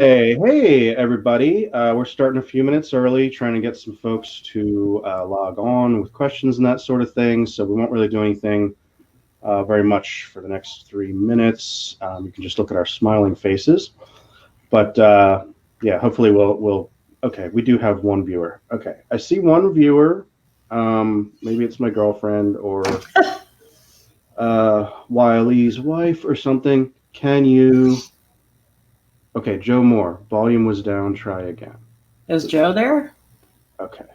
Hey, everybody. We're starting a few minutes early, trying to get some folks to log on with questions and that sort of thing. So we won't really do anything very much for the next 3 minutes. You can just look at our smiling faces. But yeah, hopefully we'll. Okay, we do have one viewer. Okay, I see one viewer. Maybe it's my girlfriend or Wile's wife or something. Can you? Okay, Joe Moore. Volume was down. Try again. Is Joe there? Okay.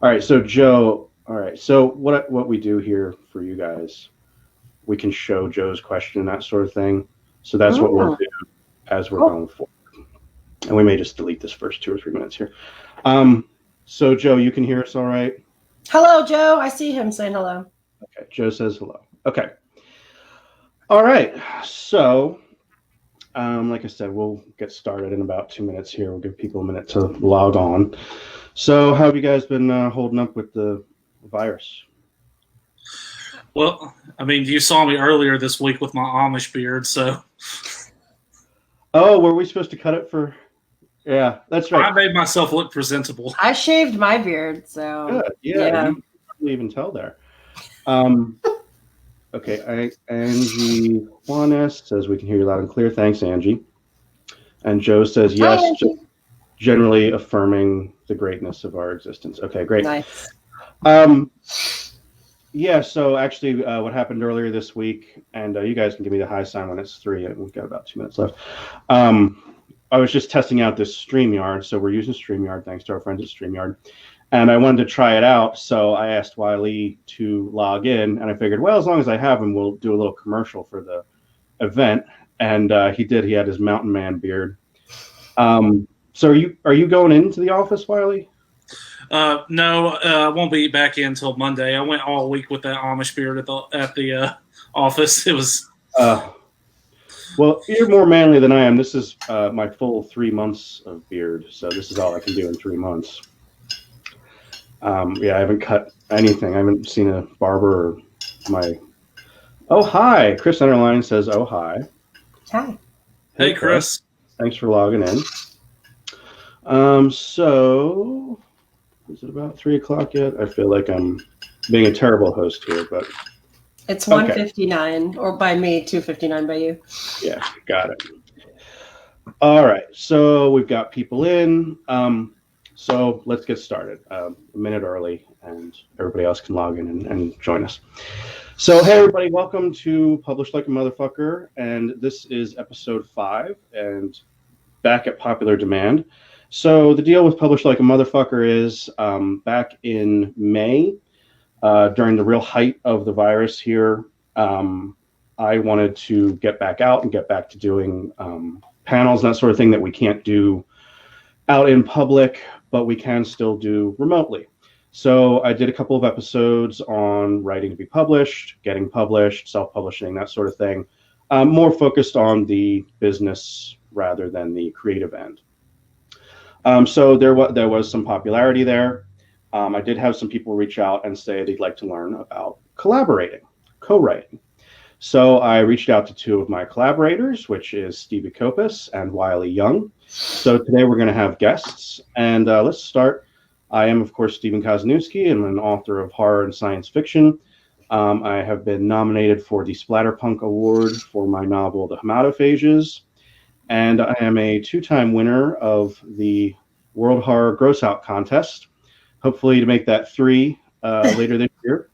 All right. So Joe. All right. So what we do here for you guys, we can show Joe's question and that sort of thing. So that's what we'll do as we're going forward. And we may just delete this first 2 or 3 minutes here. So Joe, you can hear us all right? Hello, Joe. I see him saying hello. Okay. Joe says hello. Okay. All right. So. Like I said, we'll get started in about 2 minutes here. We'll give people a minute to log on. So how have you guys been holding up with the virus? Well, I mean, you saw me earlier this week with my Amish beard, so. Oh, were we supposed to cut it for? Yeah, that's right. I made myself look presentable. I shaved my beard, so. Good. Yeah. You can probably even tell there. Okay, Angie Juanes says we can hear you loud and clear. Thanks, Angie. And Joe says yes, Hi, generally affirming the greatness of our existence. Okay, great. Nice. Yeah, so actually what happened earlier this week, and you guys can give me the high sign when it's 3, and we've got about 2 minutes left. I was just testing out this StreamYard, so we're using StreamYard, thanks to our friends at StreamYard. And I wanted to try it out, so I asked Wile to log in, and I figured, well, as long as I have him, we'll do a little commercial for the event. And he did. He had his mountain man beard. So are you going into the office, Wile? No, I won't be back in until Monday. I went all week with that Amish beard at the office. It was. Well, you're more manly than I am. This is my full 3 months of beard, so this is all I can do in 3 months. Yeah, I haven't cut anything. I haven't seen a barber or my. Oh, hi. Chris Underline says, oh, hi. Hi. Hey, Chris. Thanks for logging in. So, is it about 3 o'clock yet? I feel like I'm being a terrible host here, but. It's 1:59, or by me, 2:59 by you. Yeah, got it. All right, so we've got people in. So let's get started. A minute early, and everybody else can log in and join us. So hey, everybody, welcome to Publish Like a Motherfucker, and this is episode 5, and back at popular demand. So the deal with Publish Like a Motherfucker is back in May, during the real height of the virus here, I wanted to get back out and get back to doing panels and that sort of thing that we can't do out in public, but we can still do remotely. So I did a couple of episodes on writing to be published, getting published, self-publishing, that sort of thing, more focused on the business rather than the creative end. So there was some popularity there. I did have some people reach out and say they'd like to learn about collaborating, co-writing. So I reached out to 2 of my collaborators, which is Stevie Kopas and Wile Young. So today we're going to have guests, and let's start. I am, of course, Stephen Kozeniewski, and I'm an author of horror and science fiction. I have been nominated for the Splatterpunk Award for my novel, The Hematophages, and I am a 2-time winner of the World Horror Gross Out Contest, hopefully to make that 3 later this year.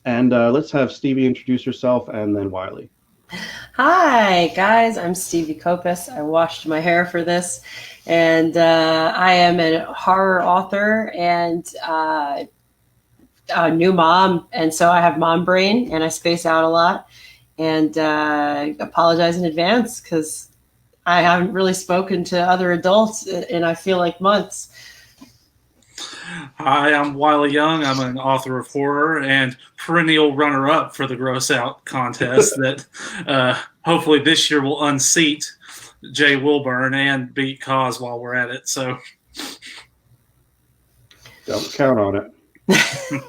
And let's have Stevie introduce herself, and then Wile. Hi, guys. I'm Stevie Kopas. I washed my hair for this, and I am a horror author and a new mom, and so I have mom brain, and I space out a lot, and apologize in advance because I haven't really spoken to other adults in, I feel like, months. Hi, I'm Wile Young. I'm an author of horror and perennial runner-up for the Gross Out contest that hopefully this year will unseat Jay Wilburn and beat Cos while we're at it. So don't count on it.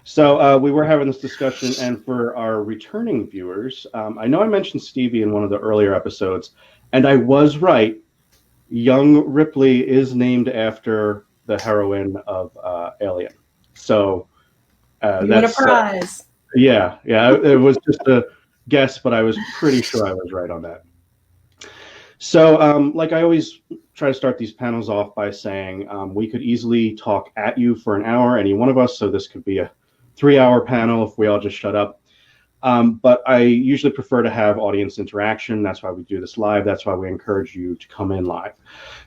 So we were having this discussion, and for our returning viewers, I know I mentioned Stevie in one of the earlier episodes, And I was right. Young Ripley is named after the heroine of Alien. So You win a that's prize. yeah. It was just a guess, but I was pretty sure I was right on that. So, like I always try to start these panels off by saying we could easily talk at you for an hour, any one of us. So this could be a 3-hour panel if we all just shut up. But I usually prefer to have audience interaction. That's why we do this live. That's why we encourage you to come in live.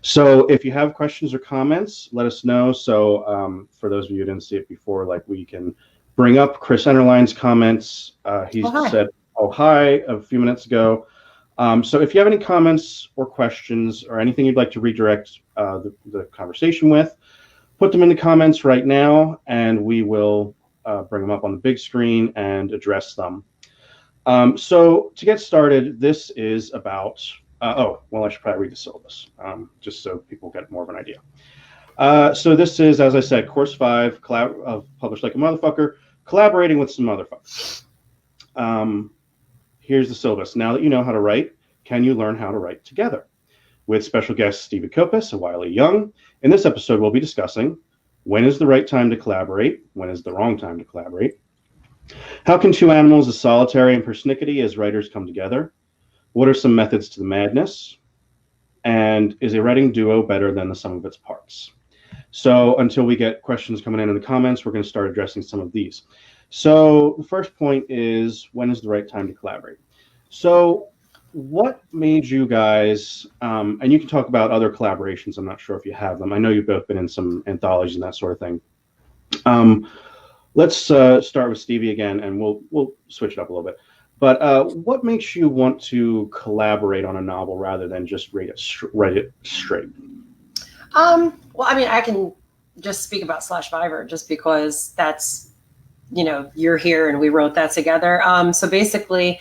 So if you have questions or comments, let us know. So for those of you who didn't see it before, like we can bring up Chris Enterline's comments. He said, "Oh, hi," a few minutes ago. So if you have any comments or questions or anything you'd like to redirect the conversation with, put them in the comments right now, and we will bring them up on the big screen and address them. So to get started, this is about, I should probably read the syllabus, just so people get more of an idea. So this is, as I said, Course 5, Published Like a Motherfucker, Collaborating with Some Motherfuckers. Here's the syllabus. Now that you know how to write, can you learn how to write together? With special guest Stevie Kopas and Wile Young. In this episode, we'll be discussing when is the right time to collaborate, when is the wrong time to collaborate. How can two animals as solitary and persnickety as writers come together? What are some methods to the madness? And is a writing duo better than the sum of its parts? So until we get questions coming in the comments, we're going to start addressing some of these. So the first point is, when is the right time to collaborate? So what made you guys, and you can talk about other collaborations, I'm not sure if you have them. I know you've both been in some anthologies and that sort of thing. Let's start with Stevie again, and we'll switch it up a little bit. But what makes you want to collaborate on a novel rather than just write it straight? Well, I mean, I can just speak about /Fiverr just because that's, you're here and we wrote that together. So basically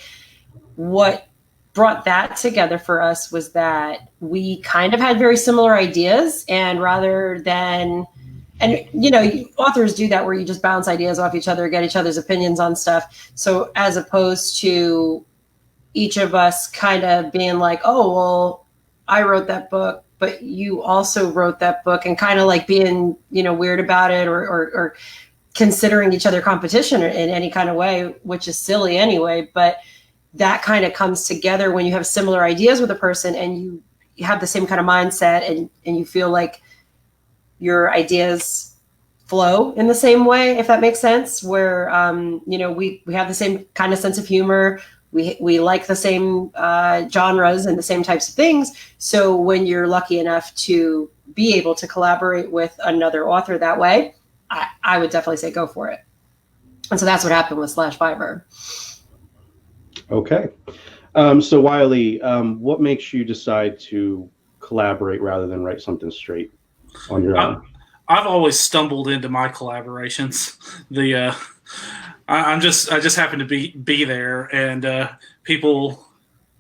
what brought that together for us was that we kind of had very similar ideas, and rather than, and authors do that where you just bounce ideas off each other, get each other's opinions on stuff. So as opposed to each of us kind of being like, oh, well, I wrote that book, but you also wrote that book, and kind of like being, weird about it or considering each other competition in any kind of way, which is silly anyway. But that kind of comes together when you have similar ideas with a person and you have the same kind of mindset, and you feel like your ideas flow in the same way, if that makes sense, where, we have the same kind of sense of humor. We like the same genres and the same types of things. So when you're lucky enough to be able to collaborate with another author that way, I would definitely say go for it. And so that's what happened with /Fiverr. Okay. So Wile, what makes you decide to collaborate rather than write something straight on your own? I've always stumbled into my collaborations. I just happen to be there, and people.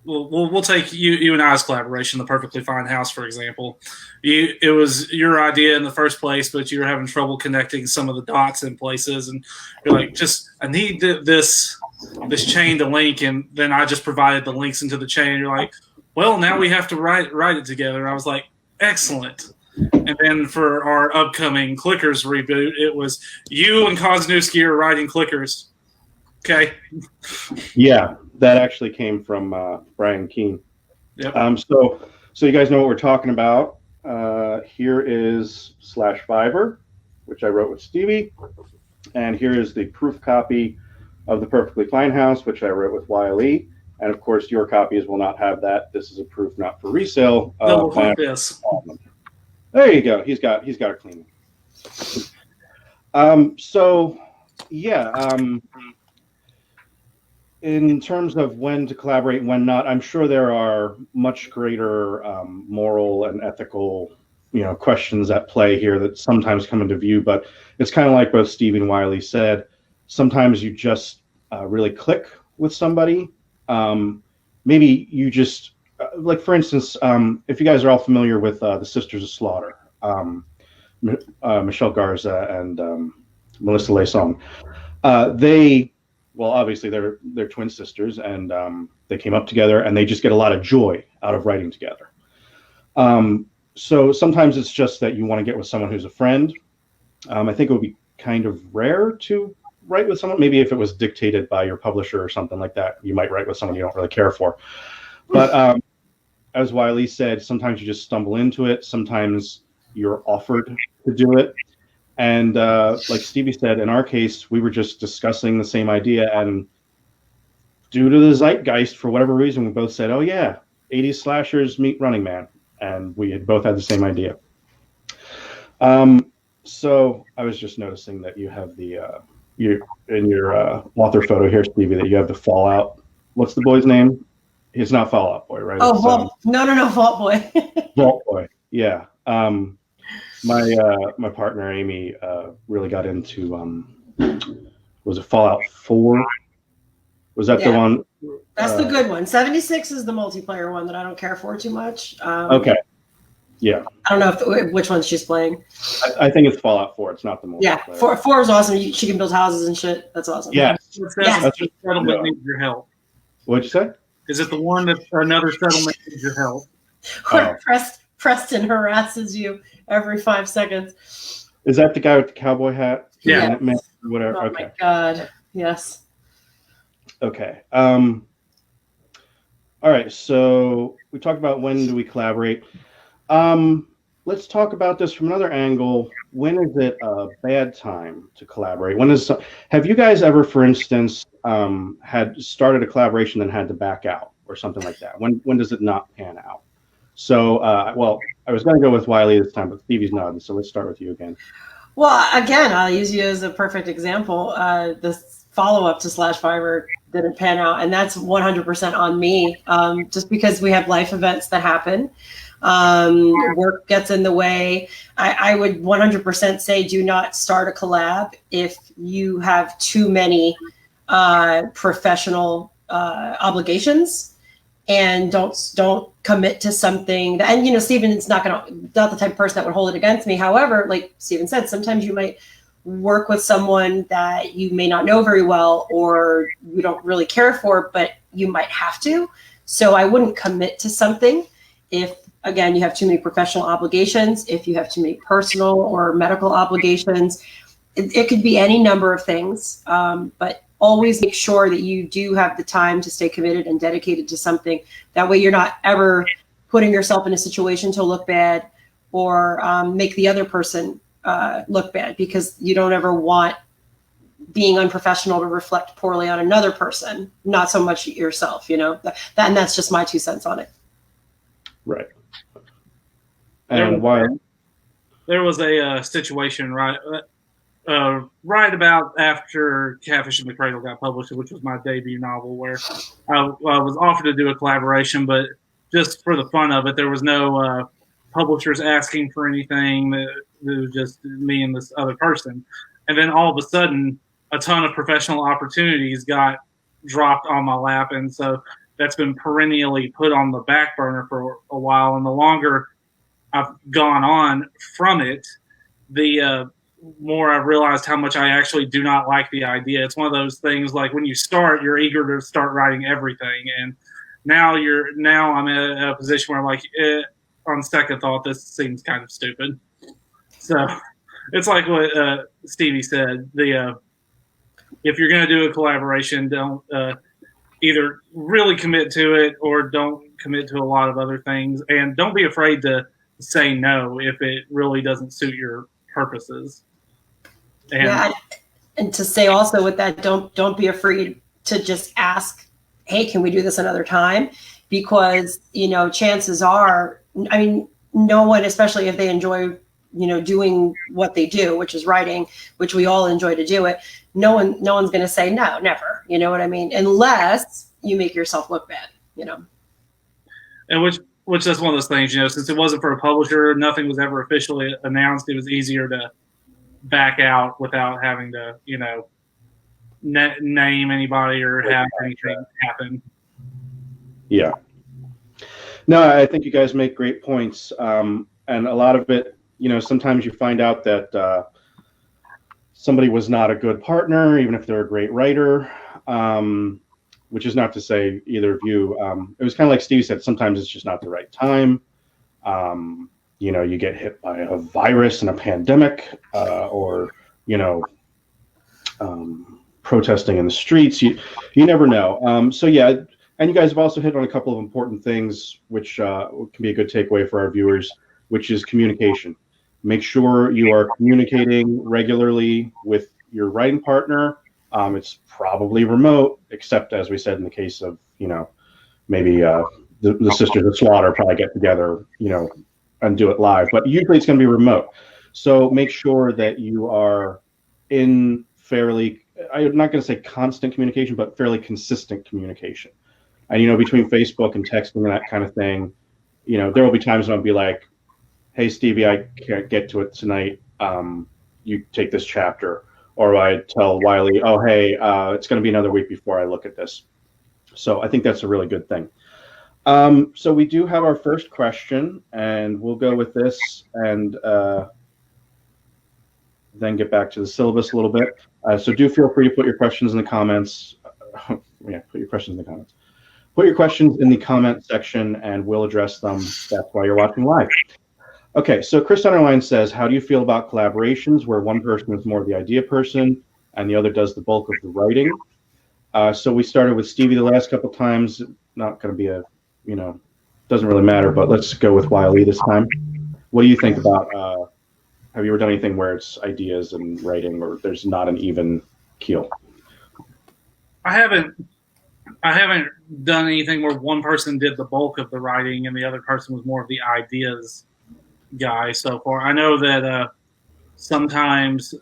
We'll take you and I's collaboration, The Perfectly Fine House, for example. It was your idea in the first place, but you were having trouble connecting some of the dots in places, and you're like, I need this chain to link, and then I just provided the links into the chain. And you're like, well, now we have to write it together. I was like, excellent. And then for our upcoming Clickers reboot, it was you and Kozeniewski are writing Clickers. Okay. Yeah, that actually came from Brian Keene. Yep. So you guys know what we're talking about. Here is /Fiverr, which I wrote with Stevie, and here is the proof copy of The Perfectly Fine House, which I wrote with Wile. And of course, your copies will not have that. This is a proof not for resale. Look like this. There you go. He's got a clean one. In terms of when to collaborate and when not, I'm sure there are much greater moral and ethical, questions at play here that sometimes come into view. But it's kind of like both Steve and Wile said. Sometimes you just really click with somebody. Maybe you just like, for instance, if you guys are all familiar with the Sisters of Slaughter, Michelle Garza and Melissa Laisong, they well, obviously they're twin sisters, and they came up together, and they just get a lot of joy out of writing together. So sometimes it's just that you want to get with someone who's a friend. I think it would be kind of rare to write with someone. Maybe if it was dictated by your publisher or something like that, you might write with someone you don't really care for. But as Wile said, sometimes you just stumble into it. Sometimes you're offered to do it. And like Stevie said, in our case, we were just discussing the same idea. And due to the zeitgeist, for whatever reason, we both said, oh, yeah, 80s slashers meet Running Man. And we had both had the same idea. So I was just noticing that you have you in your author photo here, Stevie, that you have the Fallout. What's the boy's name? He's not Fallout Boy, right? Oh, Vault. No, Vault Boy. Vault Boy, yeah. My partner Amy really got into was it Fallout 4? Was that the one? That's the good one. 76 is the multiplayer one that I don't care for too much. Okay. Yeah. I don't know which one she's playing. I think it's Fallout 4. It's not the multiplayer. Yeah, 4 is awesome. She can build houses and shit. That's awesome. Yes. That's the settlement needs your help. What'd you say? Is it the one that another settlement needs your help? Where Preston harasses you every 5 seconds. Is that the guy with the cowboy hat? Yeah. Whatever. Oh okay. my God. Yes. Okay. All right. So we talked about when do we collaborate. Let's talk about this from another angle. When is it a bad time to collaborate? Have you guys ever, for instance, had started a collaboration and had to back out or something like that? When does it not pan out? So, well, I was going to go with Wile this time, but Stevie's nodding, so let's start with you again. Well, again, I'll use you as a perfect example. The follow-up to /Fiverr didn't pan out, and that's 100% on me, just because we have life events that happen. Work gets in the way. I would 100% say do not start a collab if you have too many professional obligations, and don't commit to something. And Steven's not the type of person that would hold it against me. However, like Steven said, sometimes you might work with someone that you may not know very well or you don't really care for, but you might have to. So I wouldn't commit to something if, again, you have too many professional obligations, if you have too many personal or medical obligations. It could be any number of things, but always make sure that you do have the time to stay committed and dedicated to something. That way you're not ever putting yourself in a situation to look bad or make the other person look bad, because you don't ever want being unprofessional to reflect poorly on another person, not so much yourself, and that's just my 2 cents on it. Right. And why? There was a situation right about after Catfish in the Cradle got published, which was my debut novel, where I was offered to do a collaboration, but just for the fun of it, there was no publishers asking for anything. It was just me and this other person. And then all of a sudden, a ton of professional opportunities got dropped on my lap. And so that's been perennially put on the back burner for a while. And the longer I've gone on from it, the more I've realized how much I actually do not like the idea. It's one of those things like when you start, you're eager to start writing everything. And now I'm in a position where I'm like, on second thought, this seems kind of stupid. So it's like what Stevie said, if you're going to do a collaboration, don't either really commit to it or don't commit to a lot of other things. And don't be afraid to say no if it really doesn't suit your purposes. And to say also with that, don't be afraid to just ask, hey, can we do this another time? Because, chances are, no one, especially if they enjoy, doing what they do, which is writing, which we all enjoy to do it. No one's going to say no, never. You know what I mean? Unless you make yourself look bad, And which that's one of those things, since it wasn't for a publisher, nothing was ever officially announced. It was easier to back out without having to, name anybody or have anything happen. Yeah. No, I think you guys make great points. And a lot of it, sometimes you find out that somebody was not a good partner, even if they're a great writer. which is not to say either of you. It was kind of like Stevie said, sometimes it's just not the right time. You get hit by a virus and a pandemic, or, protesting in the streets. You never know. So yeah, and you guys have also hit on a couple of important things, which can be a good takeaway for our viewers, which is communication. Make sure you are communicating regularly with your writing partner. It's probably remote, except as we said in the case of, maybe the Sisters of Slaughter probably get together, and do it live. But usually it's going to be remote. So make sure that you are in fairly, I'm not going to say constant communication, but fairly consistent communication. And, between Facebook and texting and that kind of thing, there will be times when I'll be like, hey, Stevie, I can't get to it tonight. You take this chapter. Or I tell Wiley, oh, hey, it's going to be another week before I look at this. So I think that's a really good thing. So we do have our first question, and we'll go with this and then get back to the syllabus a little bit. So do feel free to put your questions in the comments. Put your questions in the comments. Put your questions in the comment section, and we'll address them. That's why you're watching live. Okay, so Chris Underline says, how do you feel about collaborations where one person is more the idea person and the other does the bulk of the writing? So we started with Stevie the last couple times. Not going to be doesn't really matter, but let's go with Wile this time. What do you think about, have you ever done anything where it's ideas and writing, or there's not an even keel? I haven't done anything where one person did the bulk of the writing and the other person was more of the ideas guy so far. I know that sometimes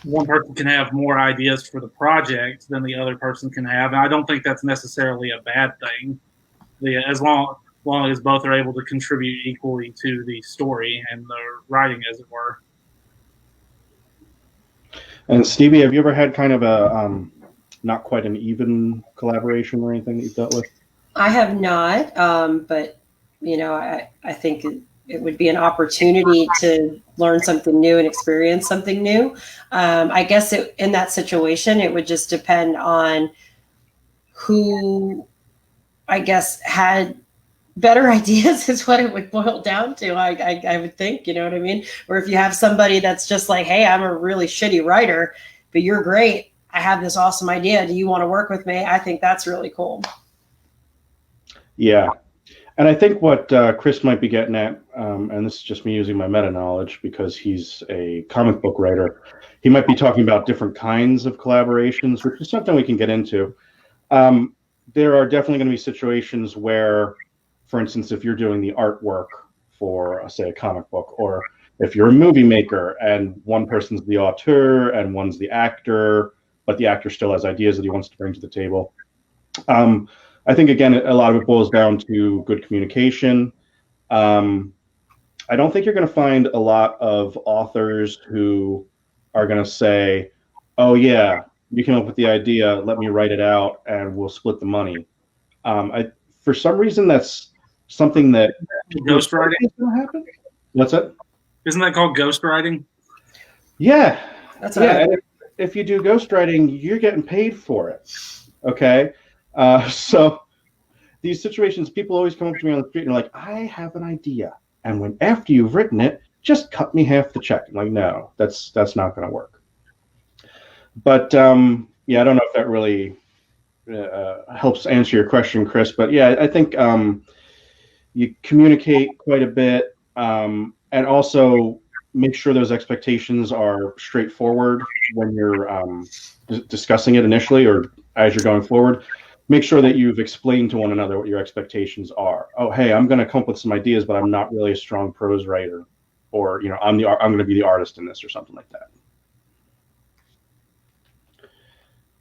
one person can have more ideas for the project than the other person can have, and I don't think that's necessarily a bad thing. As long as both are able to contribute equally to the story and the writing, as it were. And Stevie, have you ever had kind of a not quite an even collaboration or anything that you've dealt with? I have not, but I think it would be an opportunity to learn something new and experience something new. I guess in that situation, it would just depend on who, I guess, had better ideas is what it would boil down to. I would think, you know what I mean? Or if you have somebody that's just like, hey, I'm a really shitty writer, but you're great. I have this awesome idea. Do you want to work with me? I think that's really cool. Yeah. And I think what Chris might be getting at, and this is just me using my meta knowledge because he's a comic book writer, he might be talking about different kinds of collaborations, which is something we can get into. There are definitely going to be situations where, for instance, if you're doing the artwork for, say, a comic book, or if you're a movie maker and one person's the auteur and one's the actor, but the actor still has ideas that he wants to bring to the table. I think, again, a lot of it boils down to good communication. I don't think you're going to find a lot of authors who are going to say, oh, yeah, you came up with the idea, let me write it out, and we'll split the money. For some reason, that's something that ghostwriting is going to happen. What's that? Isn't that called ghostwriting? Yeah. That's yeah. And if you do ghostwriting, you're getting paid for it. Okay. So these situations, people always come up to me on the street and are like, I have an idea. And after you've written it, just cut me half the check. I'm like, no, that's not going to work. But yeah, I don't know if that really helps answer your question, Chris. But yeah, I think you communicate quite a bit, and also make sure those expectations are straightforward when you're discussing it initially or as you're going forward. Make sure that you've explained to one another what your expectations are. Oh, hey, I'm going to come up with some ideas, but I'm not really a strong prose writer, or I'm going to be the artist in this, or something like that.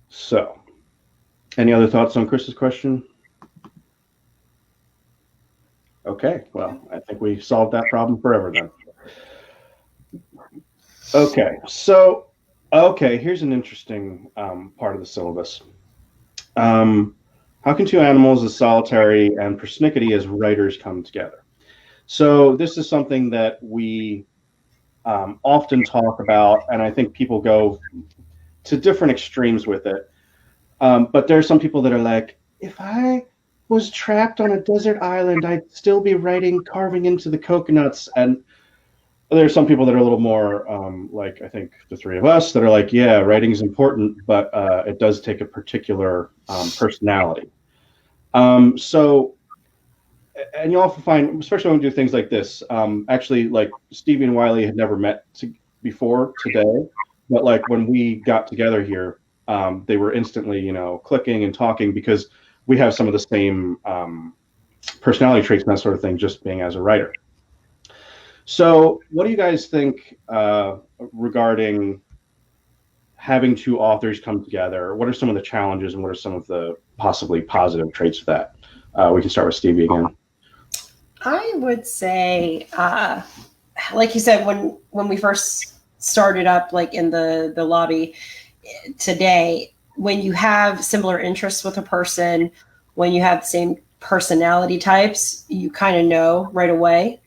So, any other thoughts on Chris's question? Okay, well, I think we solved that problem forever then. Okay, so, here's an interesting part of the syllabus. How can two animals as solitary and persnickety as writers come together? So this is something that we often talk about, and I think people to different extremes with it. But there are some people that are like, if I was trapped on a desert island, I'd still be writing, carving into the coconuts. And there's some people that are a little more like, I think the three of us, that are like, yeah, writing is important, but it does take a particular personality. So, and you often find, especially when we do things like this, actually, like Stevie and Wile had never met before today, but like when we got together here, they were instantly, you know, clicking and talking because we have some of the same personality traits and that sort of thing, just being as a writer. So what do you guys think regarding having two authors come together? What are some of the challenges and what are some of the possibly positive traits of that? We can start with Stevie again. I would say, like you said, when we first started up, like in the lobby today, when you have similar interests with a person, when you have the same personality types, you kind of know right away.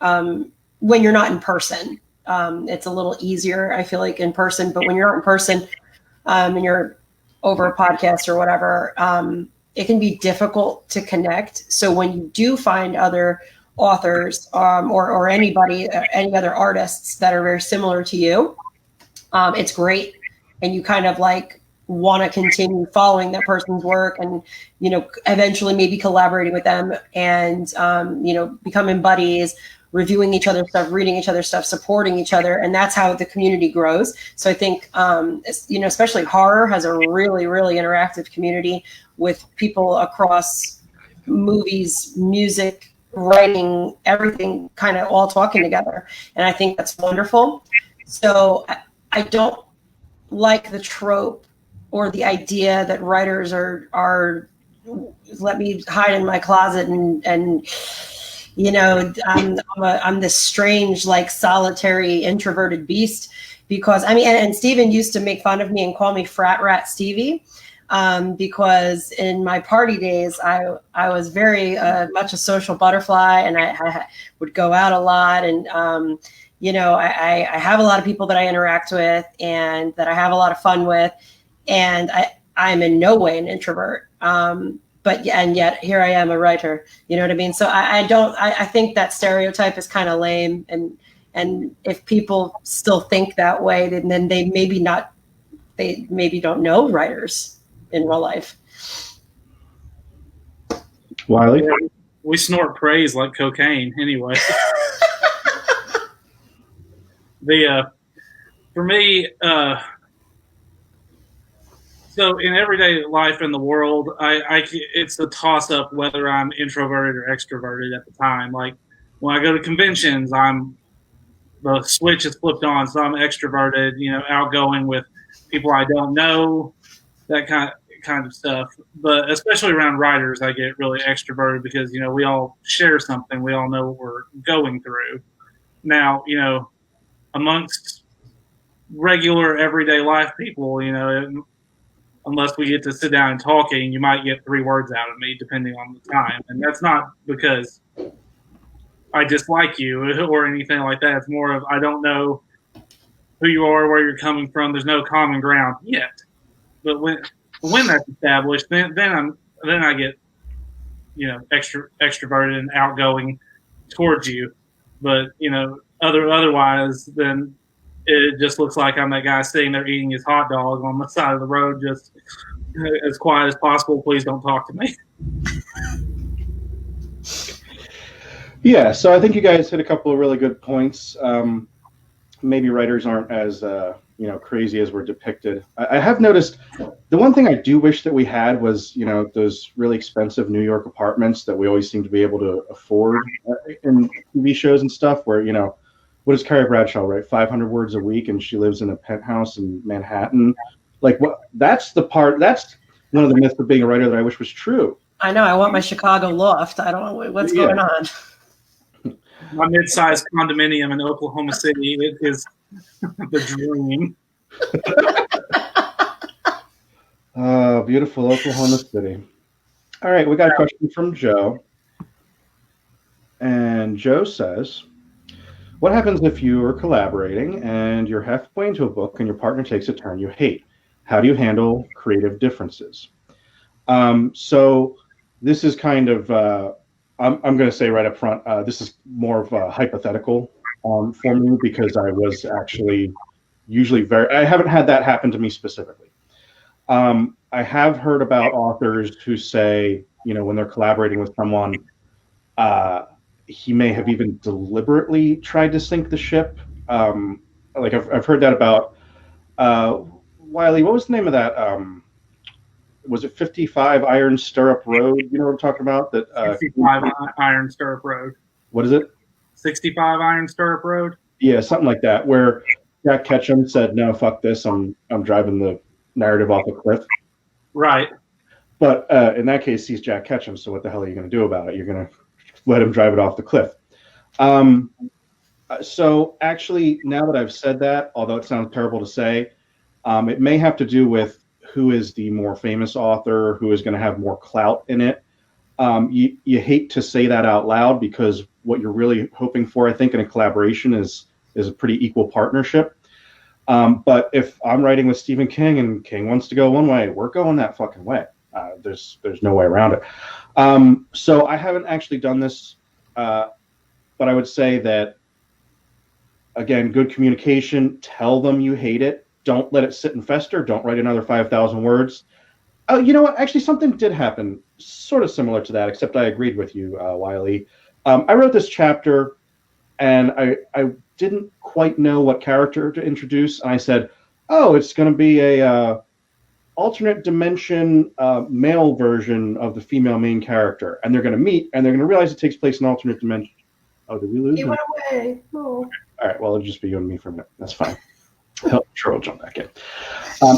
When you're not in person, it's a little easier, I feel like, in person. But when you're not in person and you're over a podcast or whatever, it can be difficult to connect. So when you do find other authors or anybody, any other artists that are very similar to you, it's great. And you kind of like want to continue following that person's work and, you know, eventually maybe collaborating with them and, you know, becoming buddies, reviewing each other's stuff, reading each other's stuff, supporting each other. And that's how the community grows. So I think, you know, especially horror has a really, really interactive community with people across movies, music, writing, everything kind of all talking together. And I think that's wonderful. So I don't like the trope or the idea that writers are let me hide in my closet and you know, I'm this strange, like solitary, introverted beast because I mean, and Steven used to make fun of me and call me Frat Rat Stevie because in my party days, I was very much a social butterfly and I would go out a lot and, you know, I have a lot of people that I interact with and that I have a lot of fun with. And I'm in no way an introvert. But and yet here I am a writer, you know what I mean? So I think that stereotype is kind of lame. And if people still think that way, then they maybe don't know writers in real life. Wiley? We snort praise like cocaine anyway. For me, so in everyday life in the world, it's a toss up whether I'm introverted or extroverted at the time. Like when I go to conventions, the switch is flipped on, so I'm extroverted, you know, outgoing with people I don't know, that kind of stuff. But especially around writers, I get really extroverted because, you know, we all share something, we all know what we're going through. Now, you know, amongst regular everyday life people, you know, unless we get to sit down and talking, you might get 3 words out of me depending on the time. And that's not because I dislike you or anything like that. It's more of I don't know who you are, where you're coming from. There's no common ground yet. But when that's established, then I get, you know, extroverted and outgoing towards you. But, you know, otherwise, then it just looks like I'm that guy sitting there eating his hot dog on the side of the road, just as quiet as possible. Please don't talk to me. Yeah, so I think you guys hit a couple of really good points. Maybe writers aren't as you know, crazy as we're depicted. I have noticed the one thing I do wish that we had was, you know, those really expensive New York apartments that we always seem to be able to afford in TV shows and stuff. Where, you know, what does Carrie Bradshaw write? 500 words a week, and she lives in a penthouse in Manhattan. Like, what? That's one of the myths of being a writer that I wish was true. I know. I want my Chicago loft. I don't know what's going on. My mid-sized condominium in Oklahoma City, it is the dream. Beautiful Oklahoma City. All right, we got a question from Joe. And Joe says, what happens if you are collaborating and you're halfway into a book and your partner takes a turn you hate? How do you handle creative differences? So this is kind of, I'm going to say right up front, this is more of a hypothetical for me, because I was actually usually I haven't had that happen to me specifically. I have heard about authors who say, when they're collaborating with someone, he may have even deliberately tried to sink the ship. Like I've heard that about Wile. What was the name of that? Was it 55 Iron Stirrup Road? You know what I'm talking about? That 65 Iron Stirrup Road. What is it? 65 Iron Stirrup Road. Yeah, something like that. Where Jack Ketchum said, "No, fuck this. I'm driving the narrative off a cliff." Right. But in that case, he's Jack Ketchum. So what the hell are you going to do about it? You're going to let him drive it off the cliff. So actually, now that I've said that, although it sounds terrible to say, it may have to do with who is the more famous author, who is going to have more clout in it. You hate to say that out loud, because what you're really hoping for, I think, in a collaboration is a pretty equal partnership. But if I'm writing with Stephen King and King wants to go one way, we're going that fucking way. There's no way around it. So I haven't actually done this, but I would say that, again, good communication. Tell them you hate it. Don't let it sit and fester. Don't write another 5,000 words. Oh, you know what? Actually, something did happen sort of similar to that, except I agreed with you, Wile. I wrote this chapter, and I didn't quite know what character to introduce. And I said, oh, it's going to be a alternate dimension male version of the female main character. And they're going to meet, and they're going to realize it takes place in alternate dimension. Oh, did we lose him? He went away. Oh. All right, well, it'll just be you and me for a minute. That's fine. Sure, we'll jump back in.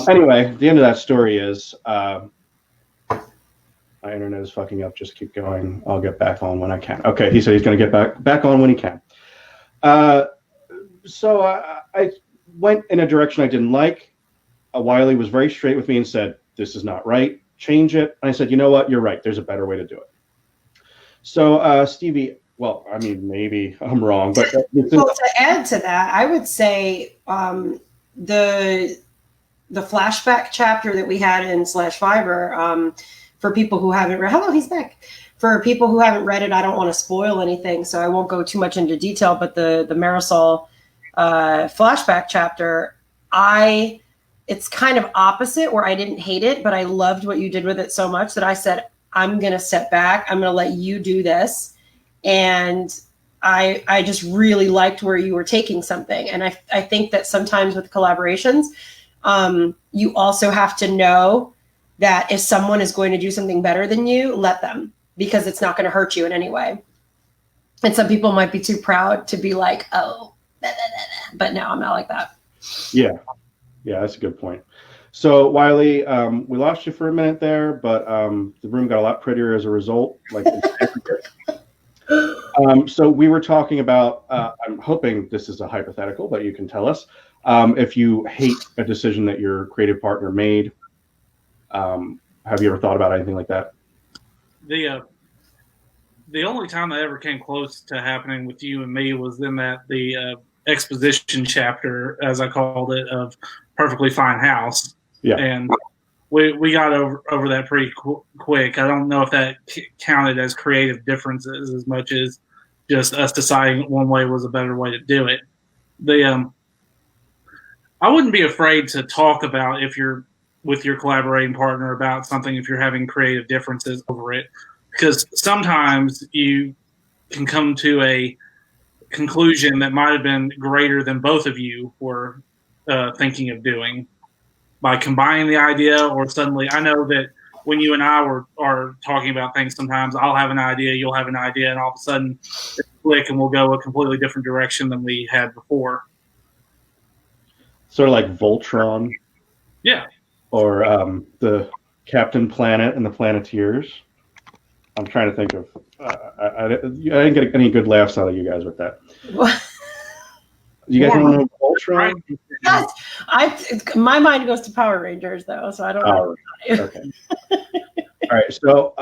Anyway, the end of that story is my internet is fucking up. Just keep going. I'll get back on when I can. Okay, he said he's going to get back on when he can. So I went in a direction I didn't like. Wile was very straight with me and said, this is not right. Change it. And I said, you know what? You're right. There's a better way to do it. So, Stevie, well, I mean, maybe I'm wrong, but well, to add to that, I would say the flashback chapter that we had in /Fiber, for people who haven't read, hello, he's back. For people who haven't read it, I don't want to spoil anything, so I won't go too much into detail. But the Marisol flashback chapter, it's kind of opposite, where I didn't hate it, but I loved what you did with it so much that I said, I'm going to step back. I'm going to let you do this. And I just really liked where you were taking something. And I think that sometimes with collaborations, you also have to know that if someone is going to do something better than you, let them, because it's not going to hurt you in any way. And some people might be too proud to be like, oh, blah, blah, blah. But no, I'm not like that. Yeah, that's a good point. So, Wile, we lost you for a minute there, but the room got a lot prettier as a result. Like, so we were talking about, I'm hoping this is a hypothetical, but you can tell us, if you hate a decision that your creative partner made, have you ever thought about anything like that? The only time that ever came close to happening with you and me was in the exposition chapter, as I called it, of Perfectly Fine House. Yeah. And we got over that pretty quick. I don't know if that counted as creative differences as much as just us deciding one way was a better way to do it. I wouldn't be afraid to talk about, if you're with your collaborating partner, about something if you're having creative differences over it, because sometimes you can come to a conclusion that might have been greater than both of you were thinking of doing by combining the idea. Or suddenly, I know that when you and I are talking about things, sometimes I'll have an idea, you'll have an idea, and all of a sudden it's click and we'll go a completely different direction than we had before. Sort of like Voltron. Yeah. Or the Captain Planet and the Planeteers. I'm trying to think of. I didn't get any good laughs out of you guys with that. What? You guys don't know Voltron? My mind goes to Power Rangers, though, so I don't know. Okay. All right. So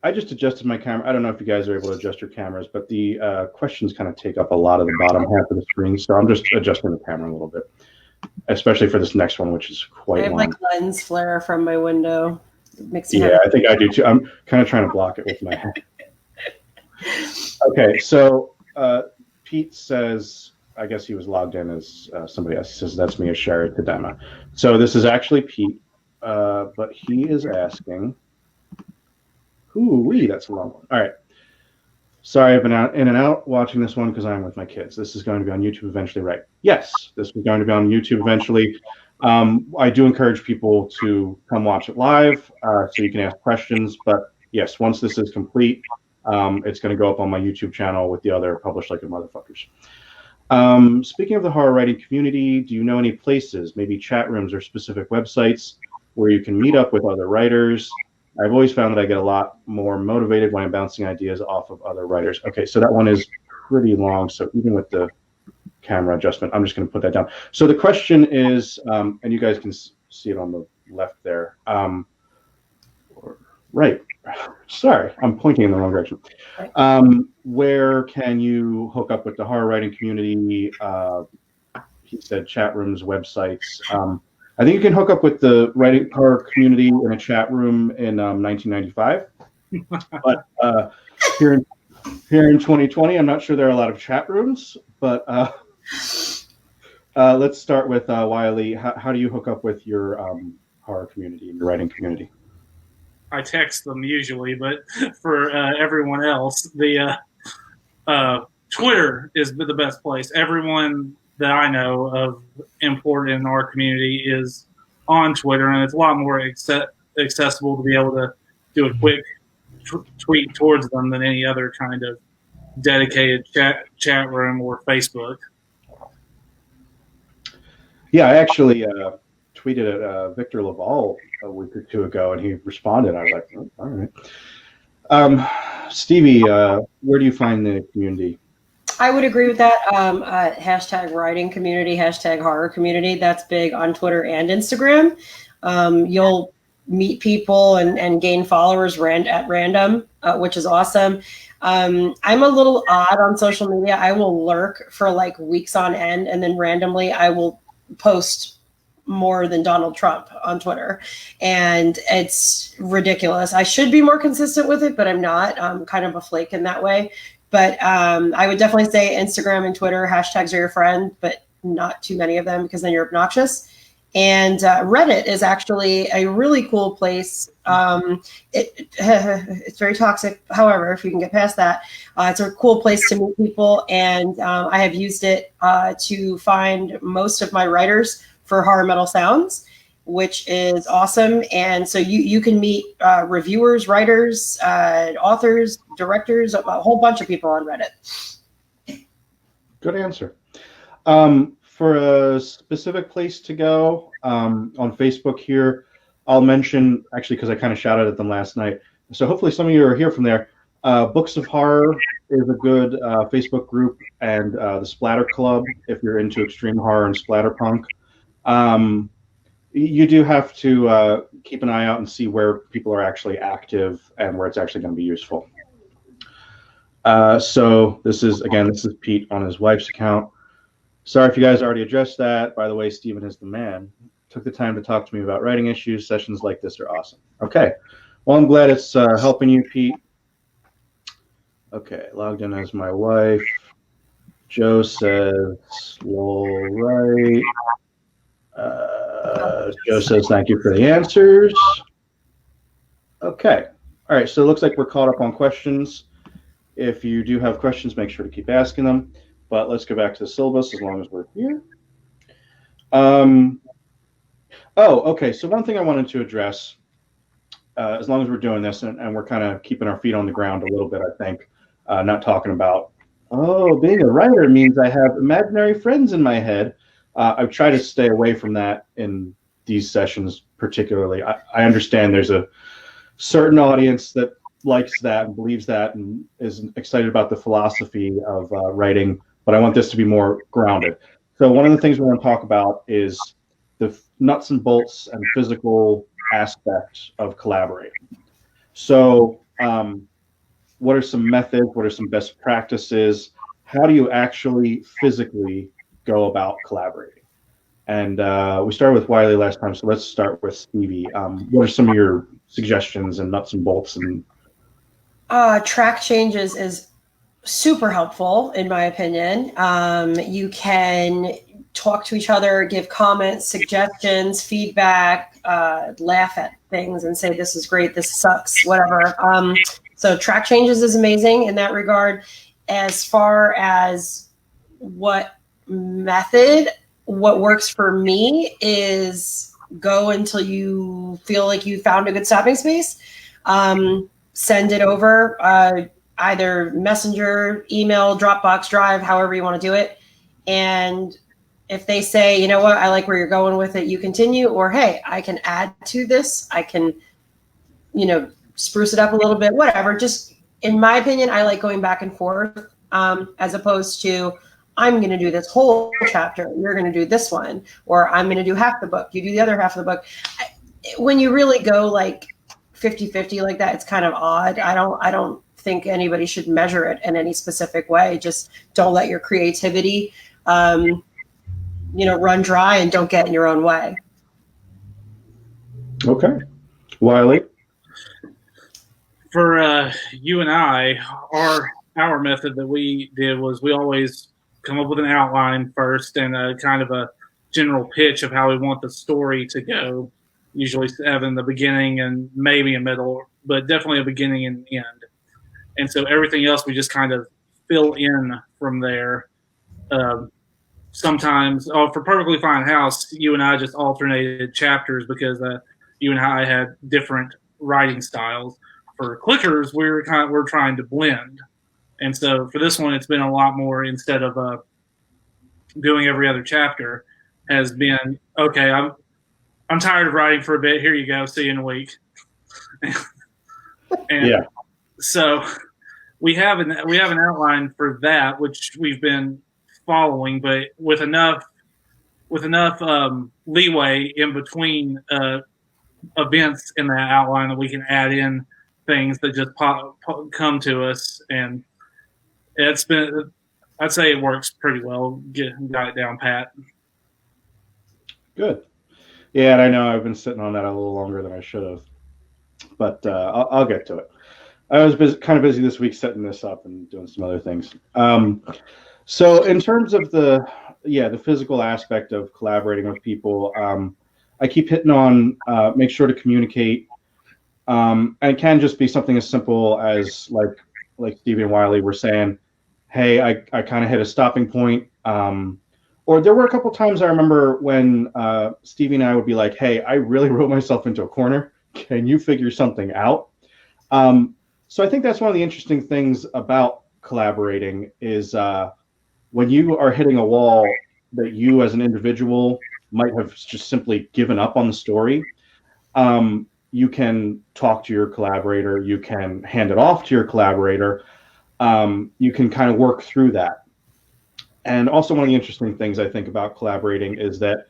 I just adjusted my camera. I don't know if you guys are able to adjust your cameras, but the questions kind of take up a lot of the bottom half of the screen, so I'm just adjusting the camera a little bit. especially for this next one, which is I quite have long. like lens flare from my window. It makes me Yeah, I think I do too. I'm kind of trying to block it with my hand. Okay, so Pete says, I guess he was logged in as somebody else. He says, that's me, Ashara Tadema. So this is actually Pete, but he is asking, ooh-wee, that's a long one. All right. Sorry, I've been out in and out watching this one because I'm with my kids. This is going to be on YouTube eventually, right? Yes, this is going to be on YouTube eventually. I do encourage people to come watch it live so you can ask questions. But yes, once this is complete, it's going to go up on my YouTube channel with the other Publish Like a Motherfuckers. Speaking of the horror writing community, do you know any places, maybe chat rooms or specific websites where you can meet up with other writers? I've always found that I get a lot more motivated when I'm bouncing ideas off of other writers. Okay, so that one is pretty long. So even with the camera adjustment, I'm just going to put that down. So the question is, and you guys can see it on the left there. Right. Sorry, I'm pointing in the wrong direction. Where can you hook up with the horror writing community? He said chat rooms, websites. I think you can hook up with the writing horror community in a chat room in 1995. But here in 2020, I'm not sure there are a lot of chat rooms. But let's start with Wile. How do you hook up with your horror community and your writing community? I text them usually, but for everyone else, the Twitter is the best place. Everyone that I know of important in our community is on Twitter, and it's a lot more accessible to be able to do a quick tweet towards them than any other kind of dedicated chat room or Facebook. Yeah, I actually tweeted at Victor Laval a week or two ago, and he responded. I was like, oh, all right. Stevie, where do you find the community? I would agree with that. Hashtag writing community, hashtag horror community. That's big on Twitter and Instagram. You'll meet people and gain followers at random, which is awesome. I'm a little odd on social media. I will lurk for like weeks on end, and then randomly I will post more than Donald Trump on Twitter. And it's ridiculous. I should be more consistent with it, but I'm not. I'm kind of a flake in that way. But I would definitely say Instagram and Twitter, hashtags are your friend, but not too many of them because then you're obnoxious. And Reddit is actually a really cool place. It's very toxic. However, if you can get past that, it's a cool place to meet people. And I have used it to find most of my writers for Horror Metal Sounds, which is awesome. And so you can meet reviewers, writers, authors, directors, a whole bunch of people on Reddit. Good answer. For a specific place to go on Facebook here, I'll mention, actually, because I kind of shouted at them last night. So hopefully some of you are here from there. Books of Horror is a good Facebook group, and the Splatter Club, if you're into extreme horror and splatterpunk. You do have to keep an eye out and see where people are actually active and where it's actually going to be useful. So this is Pete on his wife's account. Sorry if you guys already addressed that. By the way, Stephen is the man. Took the time to talk to me about writing issues. Sessions like this are awesome. Okay. Well, I'm glad it's helping you, Pete. Okay, logged in as my wife. Joe says, lol, right. Joe says, thank you for the answers. Okay. All right, so it looks like we're caught up on questions. If you do have questions, make sure to keep asking them. But let's go back to the syllabus as long as we're here. Okay. So one thing I wanted to address, as long as we're doing this, and we're kind of keeping our feet on the ground a little bit, I think, not talking about, being a writer means I have imaginary friends in my head. I've tried to stay away from that in these sessions particularly. I understand there's a certain audience that likes that and believes that and is excited about the philosophy of writing, but I want this to be more grounded. So one of the things we want to talk about is the nuts and bolts and physical aspects of collaborating. So what are some methods? What are some best practices? How do you actually physically go about collaborating? And we started with Wile last time, so let's start with Stevie. What are some of your suggestions and nuts and bolts? And track changes is super helpful, in my opinion. You can talk to each other, give comments, suggestions, feedback, laugh at things and say, this is great, this sucks, whatever. So track changes is amazing in that regard. As far as what method, what works for me is go until you feel like you found a good stopping space. Send it over, either Messenger, email, Dropbox, Drive, however you want to do it. And if they say, you know what, I like where you're going with it, you continue, or hey, I can add to this, I can, spruce it up a little bit, whatever. Just in my opinion, I like going back and forth, as opposed to I'm going to do this whole chapter, you're going to do this one, or I'm going to do half the book, you do the other half of the book. When you really go like 50-50 like that, it's kind of odd. I don't think anybody should measure it in any specific way. Just don't let your creativity, run dry, and don't get in your own way. Okay. Wiley? For you and I, our method that we did was we always come up with an outline first and a kind of a general pitch of how we want the story to go. Usually having the beginning and maybe a middle, but definitely a beginning and end. And so everything else we just kind of fill in from there. Sometimes, for Perfectly Fine House, you and I just alternated chapters because you and I had different writing styles. For Clickers, we're trying to blend. And so for this one, it's been a lot more, instead of doing every other chapter, has been, okay, I'm tired of writing for a bit. Here you go. See you in a week. And yeah. So we have an outline for that, which we've been following, but with enough leeway in between events in that outline that we can add in things that just come to us. And I'd say it works pretty well. Got it down pat. Good. Yeah, and I know I've been sitting on that a little longer than I should have, but I'll get to it. I was kind of busy this week setting this up and doing some other things. So in terms of the physical aspect of collaborating with people, I keep hitting on make sure to communicate, and it can just be something as simple as like Stevie and Wiley were saying, hey, I kind of hit a stopping point. Or there were a couple times I remember when Stevie and I would be like, hey, I really wrote myself into a corner. Can you figure something out? So I think that's one of the interesting things about collaborating is when you are hitting a wall that you as an individual might have just simply given up on the story, you can talk to your collaborator, you can hand it off to your collaborator, you can kind of work through that. And also one of the interesting things I think about collaborating is that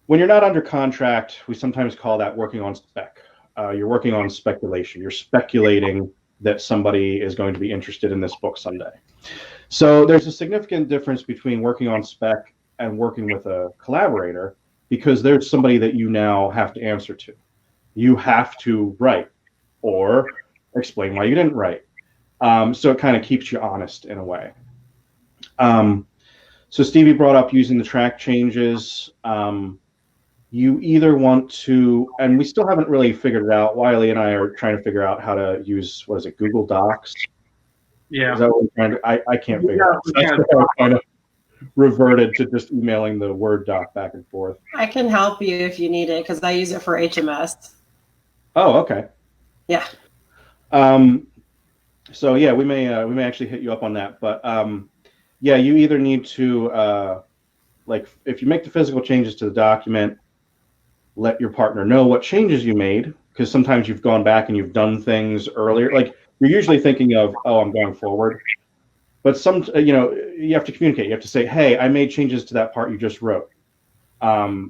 when you're not under contract, we sometimes call that working on spec. You're working on speculation. You're speculating that somebody is going to be interested in this book someday. So there's a significant difference between working on spec and working with a collaborator, because there's somebody that you now have to answer to. You have to write or explain why you didn't write. So it kind of keeps you honest in a way. So Stevie brought up using the track changes. You either want to, and we still haven't really figured it out. Wiley and I are trying to figure out how to use, what is it, Google Docs? Yeah. Is that what we're trying to, I can't figure it out. That's why I kind of reverted to just emailing the Word doc back and forth. I can help you if you need it, because I use it for HMS. Oh, okay. Yeah. So yeah, we may actually hit you up on that, but yeah, you either need to if you make the physical changes to the document, let your partner know what changes you made, because sometimes you've gone back and you've done things earlier. Like you're usually thinking of, oh, I'm going forward, but you have to communicate. You have to say, hey, I made changes to that part you just wrote,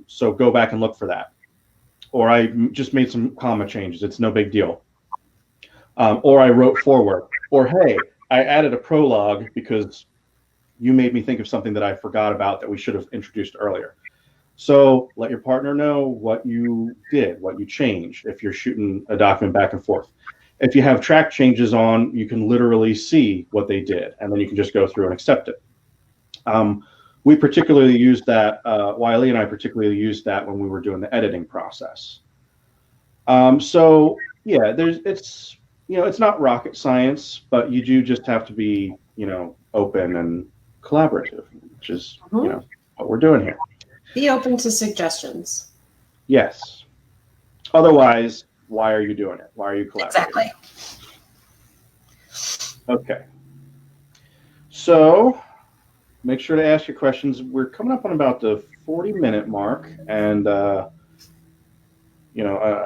so go back and look for that, or I just made some comma changes. It's no big deal. Or I wrote forward, or hey, I added a prologue because you made me think of something that I forgot about that we should have introduced earlier. So let your partner know what you did, what you changed, if you're shooting a document back and forth. If you have track changes on, you can literally see what they did, and then you can just go through and accept it. We particularly used that, Wile and I particularly used that when we were doing the editing process. So yeah, it's not rocket science, but you do just have to be, open and collaborative, which is, what we're doing here. Be open to suggestions. Yes. Otherwise, why are you doing it? Why are you collaborating? Exactly. Okay. So make sure to ask your questions. We're coming up on about the 40-minute mark, and I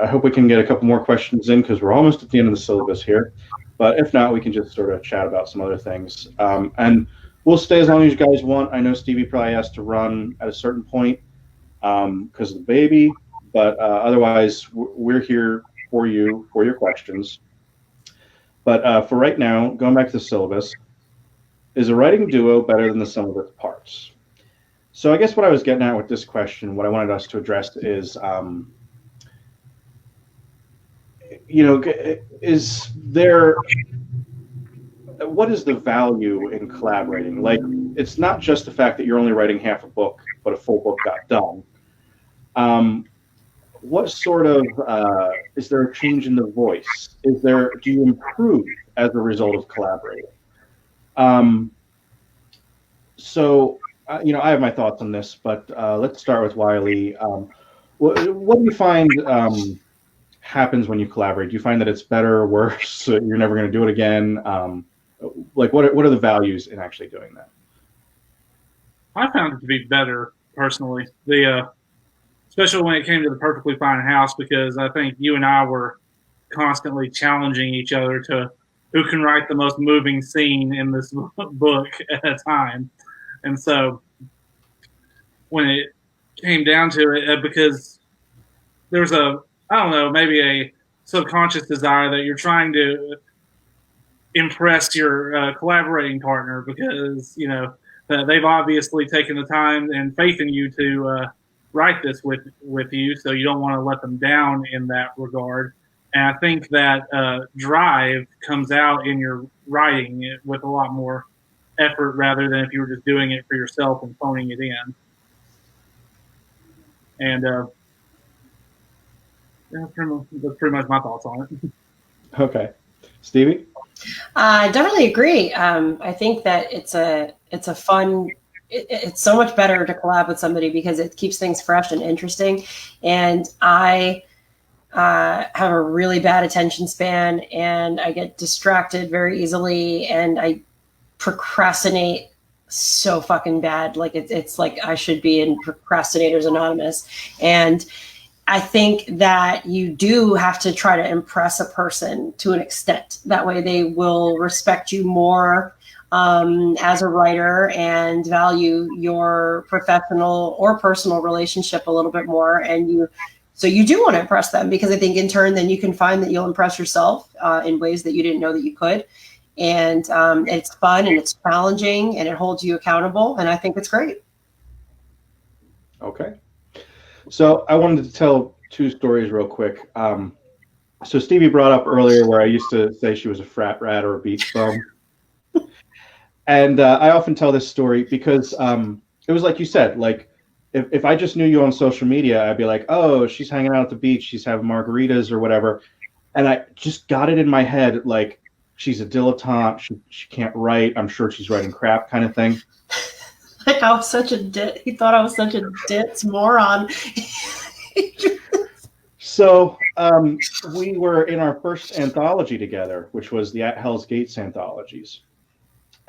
hope we can get a couple more questions in because we're almost at the end of the syllabus here. But if not, we can just sort of chat about some other things. And we'll stay as long as you guys want. I know Stevie probably has to run at a certain point because of the baby, but otherwise, we're here for you, for your questions. But for right now, going back to the syllabus, is a writing duo better than the sum of its parts? So I guess what I was getting at with this question, what I wanted us to address is, is there, what is the value in collaborating? Like, it's not just the fact that you're only writing half a book, but a full book got done. What sort of, is there a change in the voice? Do you improve as a result of collaborating? I have my thoughts on this, but let's start with Wile. What do you find happens when you collaborate? Do you find that it's better or worse? So you're never going to do it again? What are the values in actually doing that? I found it to be better personally. Especially when it came to the Perfectly Fine House, because I think you and I were constantly challenging each other to who can write the most moving scene in this book at a time. And so when it came down to it, because there was maybe a subconscious desire that you're trying to impress your collaborating partner, because, they've obviously taken the time and faith in you to write this with you, so you don't want to let them down in that regard. And I think that drive comes out in your writing with a lot more effort rather than if you were just doing it for yourself and phoning it in. And that's pretty much my thoughts on it. Okay. Stevie? I definitely agree. I think that it's a fun. It's so much better to collab with somebody because it keeps things fresh and interesting. And I have a really bad attention span, and I get distracted very easily, and I procrastinate so fucking bad. Like it's like I should be in Procrastinators Anonymous. And I think that you do have to try to impress a person to an extent. That way they will respect you more as a writer and value your professional or personal relationship a little bit more. And so you do want to impress them, because I think in turn, then you can find that you'll impress yourself in ways that you didn't know that you could. And it's fun and it's challenging and it holds you accountable. And I think it's great. Okay. So I wanted to tell two stories real quick. So Stevie brought up earlier where I used to say she was a frat rat or a beach bum. And I often tell this story because it was like you said, like if I just knew you on social media, I'd be like, oh, she's hanging out at the beach, she's having margaritas or whatever. And I just got it in my head, like she's a dilettante, she can't write, I'm sure she's writing crap kind of thing. Like I was such a he thought I was such a ditz moron. So we were in our first anthology together, which was the At Hell's Gates anthologies.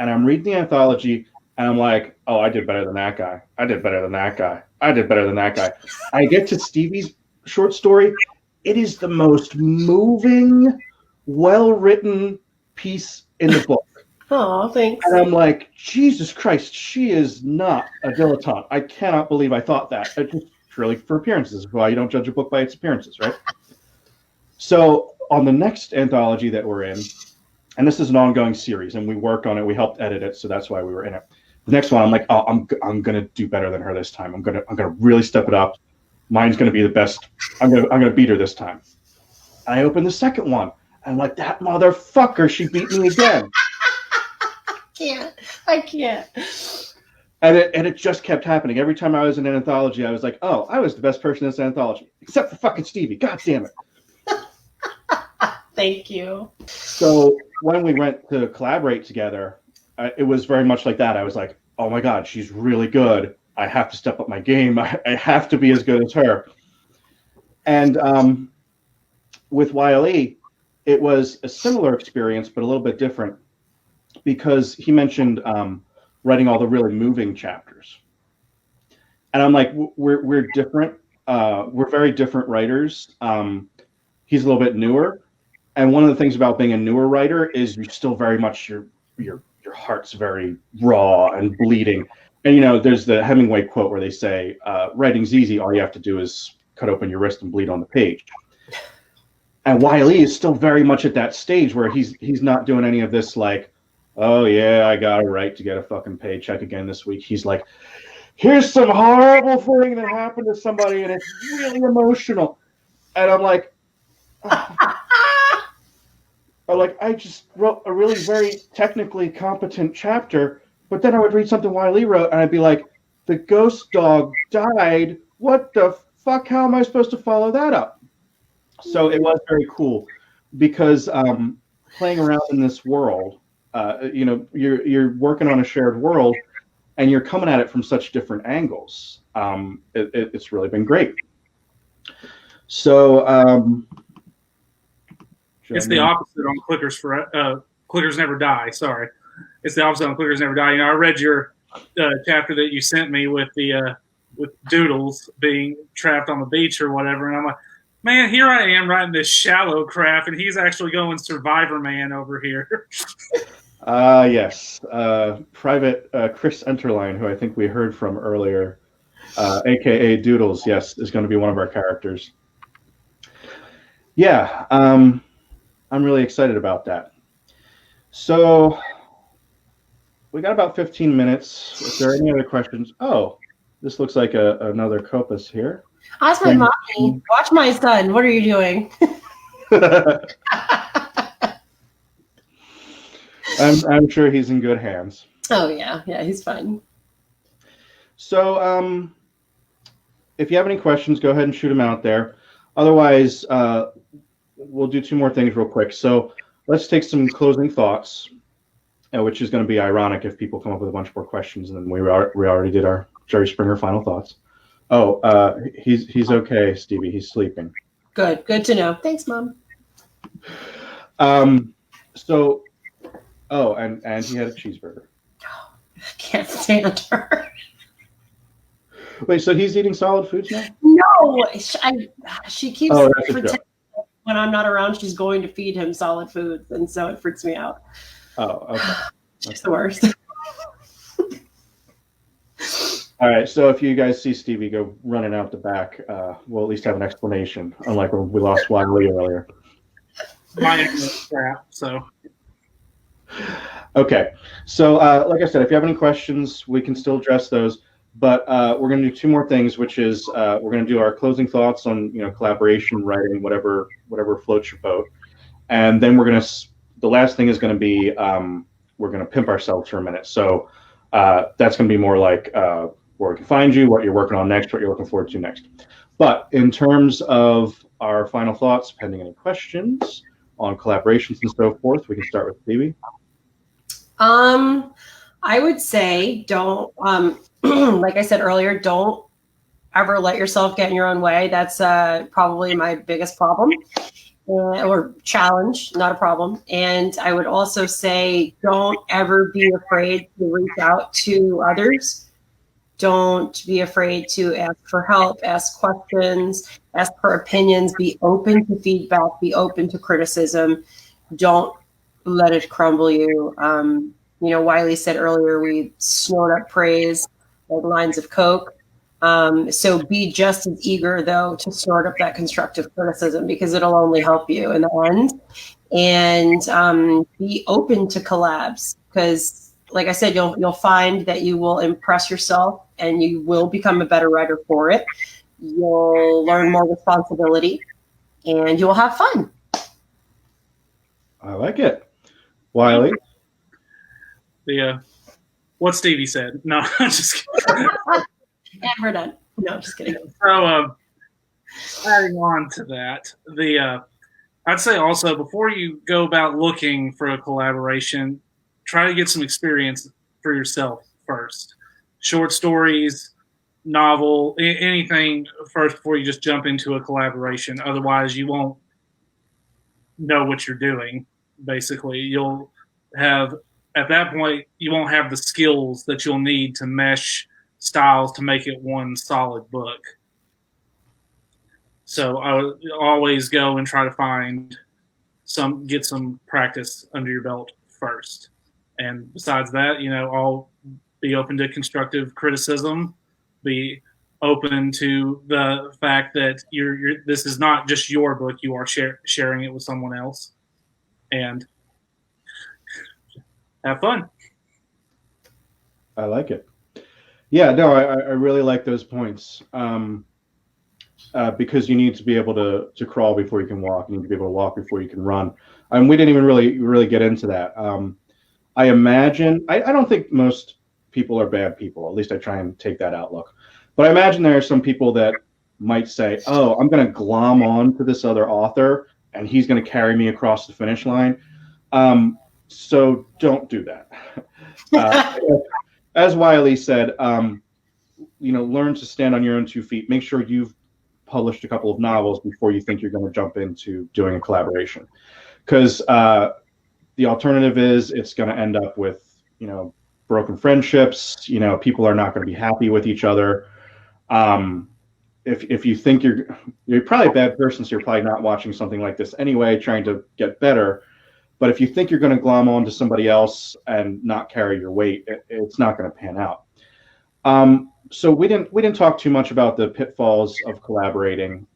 And I'm reading the anthology, and I'm like, oh, I did better than that guy. I did better than that guy. I did better than that guy. I get to Stevie's short story. It is the most moving, well-written piece in the book. Oh, thanks. And I'm like, Jesus Christ, she is not a dilettante. I cannot believe I thought that. It's just purely for appearances. Why you don't judge a book by its appearances, right? So on the next anthology that we're in, and this is an ongoing series, and we worked on it, we helped edit it, so that's why we were in it. The next one, I'm like, oh, I'm gonna do better than her this time. I'm gonna really step it up. Mine's gonna be the best. I'm gonna beat her this time. And I open the second one, and I'm like, that motherfucker, she beat me again. I can't. And it just kept happening. Every time I was in an anthology, I was like, oh, I was the best person in this anthology, except for fucking Stevie. God damn it. Thank you. So when we went to collaborate together, it was very much like that. I was like, oh my God, she's really good. I have to step up my game. I have to be as good as her. And with Wile, it was a similar experience, but a little bit different, because he mentioned writing all the really moving chapters. And I'm like, we're different. We're very different writers. He's a little bit newer. And one of the things about being a newer writer is you're still very much, your heart's very raw and bleeding. And, you know, there's the Hemingway quote where they say, writing's easy. All you have to do is cut open your wrist and bleed on the page. And Wile is still very much at that stage where he's not doing any of this like, oh yeah, I got a right to get a fucking paycheck again this week. He's like, here's some horrible thing that happened to somebody and it's really emotional. And I'm like, I just wrote a really very technically competent chapter, but then I would read something Wile wrote and I'd be like, the ghost dog died. What the fuck? How am I supposed to follow that up? So it was very cool because playing around in this world, you know, you're working on a shared world and you're coming at it from such different angles. It's really been great. So it's the opposite on Clickers Never Die. Sorry, it's the opposite on Clickers Never Die. You know, I read your chapter that you sent me with the with Doodles being trapped on the beach or whatever, and I'm like, man, here I am writing this shallow crap, and he's actually going Survivor Man over here. Yes. Private Chris Enterline, who I think we heard from earlier, a.k.a. Doodles, yes, is going to be one of our characters. Yeah, I'm really excited about that. So we got about 15 minutes. If there are any other questions. Oh, this looks like another Kopas here. Ask my mommy. Watch my son. What are you doing? I'm sure he's in good hands. Oh yeah, he's fine. So if you have any questions, go ahead and shoot them out there. Otherwise, we'll do two more things real quick. So let's take some closing thoughts, which is going to be ironic if people come up with a bunch more questions, and then we already did our Jerry Springer final thoughts. Oh, he's okay, Stevie. He's sleeping. Good to know. Thanks, Mom. So, oh, and he had a cheeseburger. Oh, I can't stand her. Wait, so he's eating solid foods now? No, she keeps pretending when I'm not around, she's going to feed him solid foods, and so it freaks me out. Oh, okay. She's the worst. All right, so if you guys see Stevie go running out the back, we'll at least have an explanation, unlike when we lost Wile earlier. My internet's crap, so. Okay, so like I said, if you have any questions, we can still address those. But we're going to do two more things, which is we're going to do our closing thoughts on collaboration, writing, whatever floats your boat, and then the last thing is going to be we're going to pimp ourselves for a minute. So that's going to be more like where we can find you, what you're working on next, what you're looking forward to next. But in terms of our final thoughts, pending any questions on collaborations and so forth, we can start with Stevie. I would say don't, like I said earlier, don't ever let yourself get in your own way. That's probably my biggest problem or challenge, not a problem. And I would also say don't ever be afraid to reach out to others. Don't be afraid to ask for help, ask questions, ask for opinions, be open to feedback, be open to criticism. Don't let it crumble you. Wile said earlier, we snort up praise like lines of Coke. So be just as eager, though, to snort up that constructive criticism because it'll only help you in the end. And be open to collabs because like I said, you'll find that you will impress yourself and you will become a better writer for it. You'll learn more responsibility and you'll have fun. I like it. Wiley? What Stevie said. No, I'm just kidding. And we're done. No, just kidding. So, adding on to that, I'd say also before you go about looking for a collaboration, try to get some experience for yourself first. Short stories, novel, anything first before you just jump into a collaboration. Otherwise, you won't know what you're doing. Basically, you'll have, at that point, you won't have the skills that you'll need to mesh styles to make it one solid book. So I would always go and try to get some practice under your belt first. And besides that, I'll be open to constructive criticism, be open to the fact that this is not just your book, you are sharing it with someone else, and have fun. I like it. Yeah, no, I really like those points. Because you need to be able to crawl before you can walk. You need to be able to walk before you can run. We didn't even really get into that. I imagine, I don't think most people are bad people. At least I try and take that outlook. But I imagine there are some people that might say, oh, I'm going to glom on to this other author and he's going to carry me across the finish line. So don't do that. As Wiley said, learn to stand on your own 2 feet. Make sure you've published a couple of novels before you think you're going to jump into doing a collaboration, because the alternative is it's going to end up with broken friendships. People are not going to be happy with each other. If you think you're probably a bad person, so you're probably not watching something like this anyway, trying to get better. But if you think you're going to glom on to somebody else and not carry your weight, it's not going to pan out. So we didn't talk too much about the pitfalls of collaborating.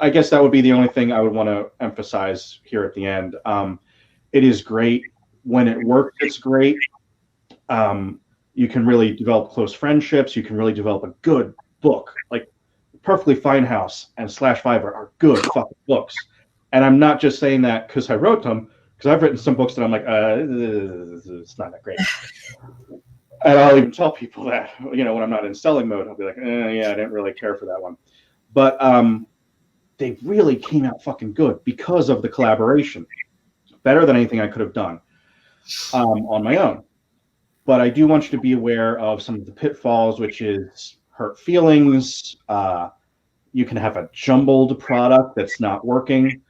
I guess that would be the only thing I would want to emphasize here at the end. It is great when it works. It's great. You can really develop close friendships. You can really develop a good book. Like Perfectly Fine House and /5 are good fucking books. And I'm not just saying that because I wrote them, because I've written some books that I'm like, it's not that great. And I'll even tell people that, when I'm not in selling mode, I'll be like, yeah, I didn't really care for that one. But they really came out fucking good because of the collaboration. Better than anything I could have done on my own. But I do want you to be aware of some of the pitfalls, which is hurt feelings. You can have a jumbled product that's not working,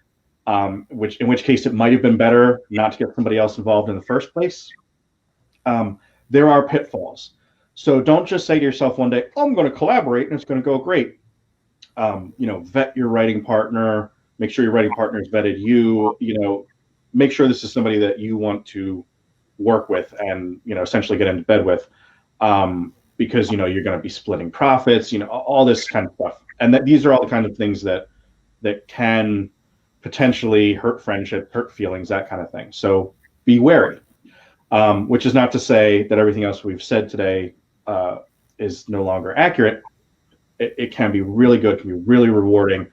in which case it might have been better not to get somebody else involved in the first place. There are pitfalls. So don't just say to yourself one day, oh, I'm going to collaborate and it's going to go great. Vet your writing partner, make sure your writing partner has vetted you, make sure this is somebody that you want to work with and, essentially get into bed with, because, you're going to be splitting profits, all this kind of stuff. And these are all the kinds of things that can potentially hurt friendship, hurt feelings, that kind of thing. So be wary. Which is not to say that everything else we've said today is no longer accurate. It can be really good, can be really rewarding,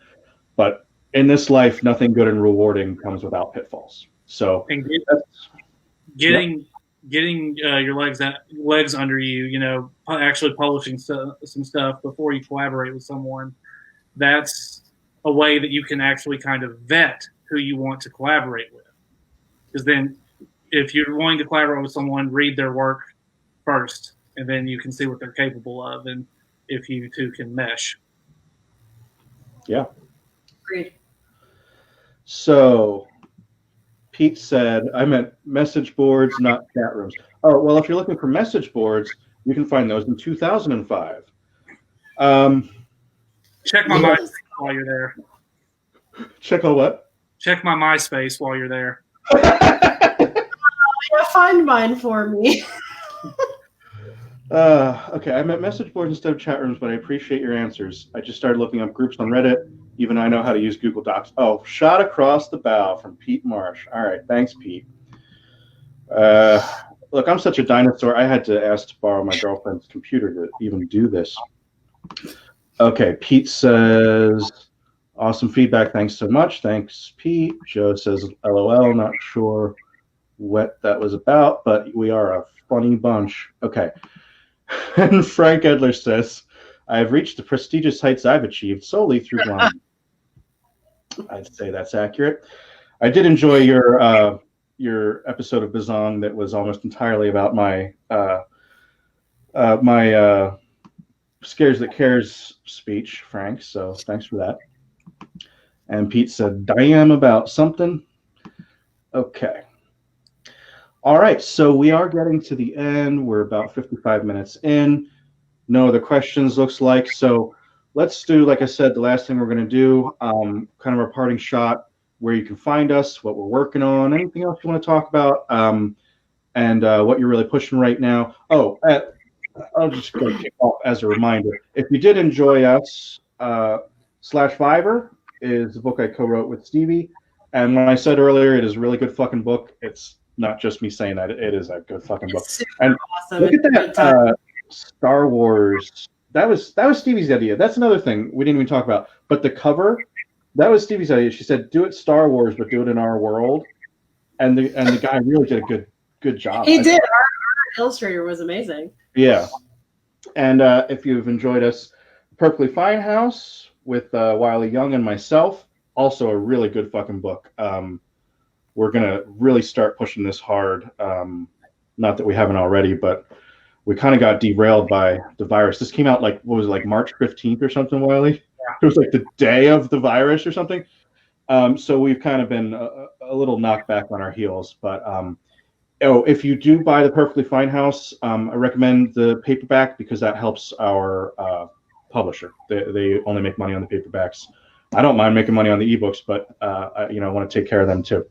but in this life, nothing good and rewarding comes without pitfalls. So getting your legs under you, actually publishing some stuff before you collaborate with someone, that's a way that you can actually kind of vet who you want to collaborate with. Because then, if you're wanting to collaborate with someone, read their work first, and then you can see what they're capable of, and if you two can mesh. Yeah. Agreed. So Pete said, I meant message boards, not chat rooms. Oh, well, if you're looking for message boards, you can find those in 2005. Check my MySpace while you're there. Check on what? Check my MySpace while you're there. Find mine for me. Okay, I meant message boards instead of chat rooms, but I appreciate your answers. I just started looking up groups on Reddit. Even I know how to use Google Docs. Oh, shot across the bow from Pete Marsh. All right, thanks, Pete. Look, I'm such a dinosaur. I had to ask to borrow my girlfriend's computer to even do this. Okay, Pete says, awesome feedback. Thanks so much. Thanks, Pete. Joe says, LOL. Not sure what that was about, but we are a funny bunch. Okay. And Frank Edler says, I have reached the prestigious heights I've achieved solely through blind. I'd say that's accurate. I did enjoy your episode of Bazong that was almost entirely about my Scares That Cares speech, Frank. So thanks for that. And Pete said, damn about something. Okay. All right. So we are getting to the end. We're about 55 minutes in. No other questions, looks like. So let's do, like I said, the last thing we're going to do, kind of a parting shot, where you can find us, what we're working on, anything else you want to talk about, and what you're really pushing right now. Oh, I'll just go kick off as a reminder. If you did enjoy us, /Viber is the book I co-wrote with Stevie. And when I said earlier, it is a really good fucking book. It's not just me saying that. It is a good fucking book. And Awesome. look at that Star Wars. That was Stevie's idea. That's another thing we didn't even talk about. But the cover, that was Stevie's idea. She said, do it Star Wars, but do it in our world. And the guy really did a good job. He did. Our illustrator was amazing. Yeah. And if you've enjoyed us, Perfectly Fine House with Wile Young and myself, also a really good fucking book. We're going to really start pushing this hard. Not that we haven't already, but we kind of got derailed by the virus. This came out like, what was it, like March 15th or something, Wiley? Yeah. It was like the day of the virus or something. So we've kind of been a little knocked back on our heels. But if you do buy the Perfectly Fine House, I recommend the paperback because that helps our publisher. They only make money on the paperbacks. I don't mind making money on the ebooks, but I want to take care of them too.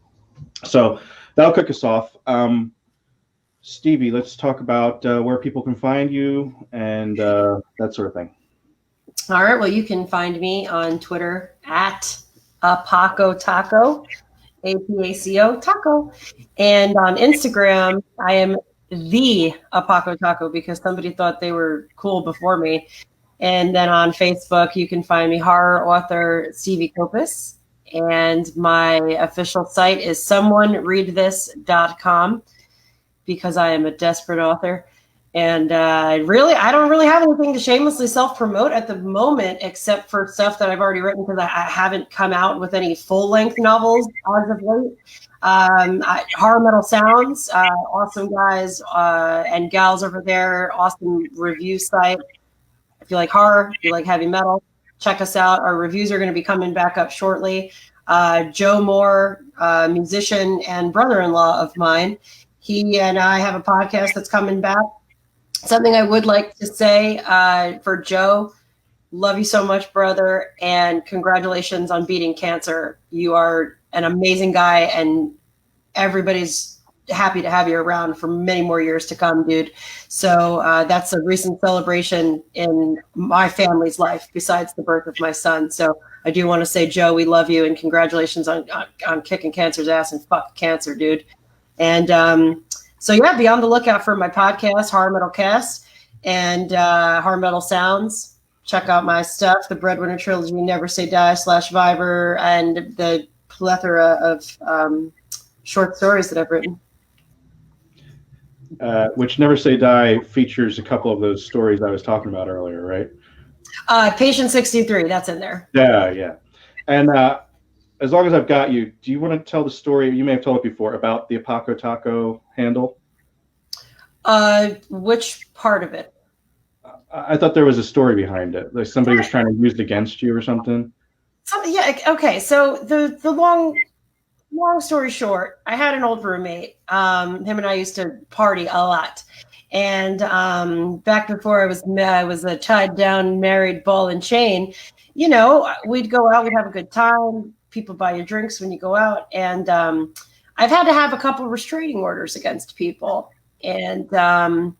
So that'll kick us off. Stevie, let's talk about where people can find you and that sort of thing. All right. Well, you can find me on Twitter at Apaco Taco, APACO Taco. And on Instagram, I am the Apaco Taco because somebody thought they were cool before me. And then on Facebook, you can find me horror author Stevie Kopas. And my official site is someonereadthis.com because I am a desperate author. And I don't really have anything to shamelessly self-promote at the moment, except for stuff that I've already written because I haven't come out with any full-length novels as of late. Horror Metal Sounds, awesome guys and gals over there, awesome review site. If you like horror, if you like heavy metal, check us out. Our reviews are going to be coming back up shortly. Joe Moore, musician and brother-in-law of mine, he and I have a podcast that's coming back. Something I would like to say for Joe, love you so much, brother, and congratulations on beating cancer. You are an amazing guy, and everybody's happy to have you around for many more years to come, dude. So that's a recent celebration in my family's life besides the birth of my son. So I do want to say, Joe, we love you, and congratulations on kicking cancer's ass, and fuck cancer, dude. And so yeah, be on the lookout for my podcast, Horror Metal Cast, and Horror Metal Sounds. Check out my stuff, the Breadwinner Trilogy, Never Say Die /Viber, and the plethora of short stories that I've written. Which Never Say Die features a couple of those stories I was talking about earlier, right? Patient 63, that's in there. Yeah. And as long as I've got you, do you want to tell the story, you may have told it before, about the Apaco Taco handle? Which part of it? I thought there was a story behind it. Like somebody was trying to use it against you or something. Yeah, okay. So the long story short, I had an old roommate. Him and I used to party a lot. And back before I was a tied down, married ball and chain, we'd go out, we'd have a good time. People buy you drinks when you go out. And I've had to have a couple restraining orders against people. And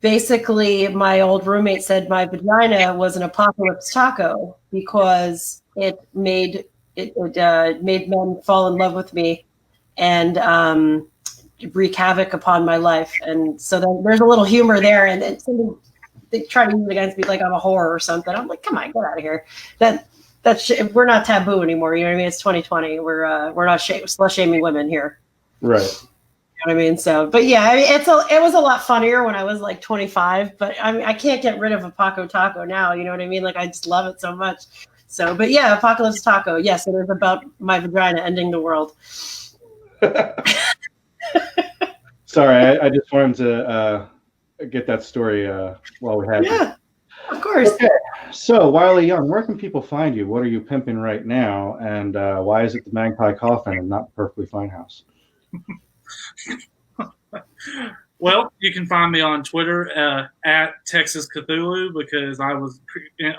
basically, my old roommate said my vagina was an apocalypse taco because it made men fall in love with me and wreak havoc upon my life. And so then there's a little humor there, and then they try to use it against me like I'm a whore or something. I'm like, come on, get out of here. We're not taboo anymore. You know what I mean? It's 2020. We're not slut shaming women here. Right. You know what I mean? So, but yeah, I mean, it was a lot funnier when I was like 25, but I mean, I can't get rid of a Paco Taco now. You know what I mean? Like, I just love it so much. So, but yeah, Apocalypse Taco. Yes, it is about my vagina ending the world. Sorry, I just wanted to get that story while we had you. Yeah, of course. Okay, so Wile Young, where can people find you? What are you pimping right now? And why is it the Magpie Coffin and not Perfectly Fine House? Well, you can find me on Twitter at Texas Cthulhu, because I was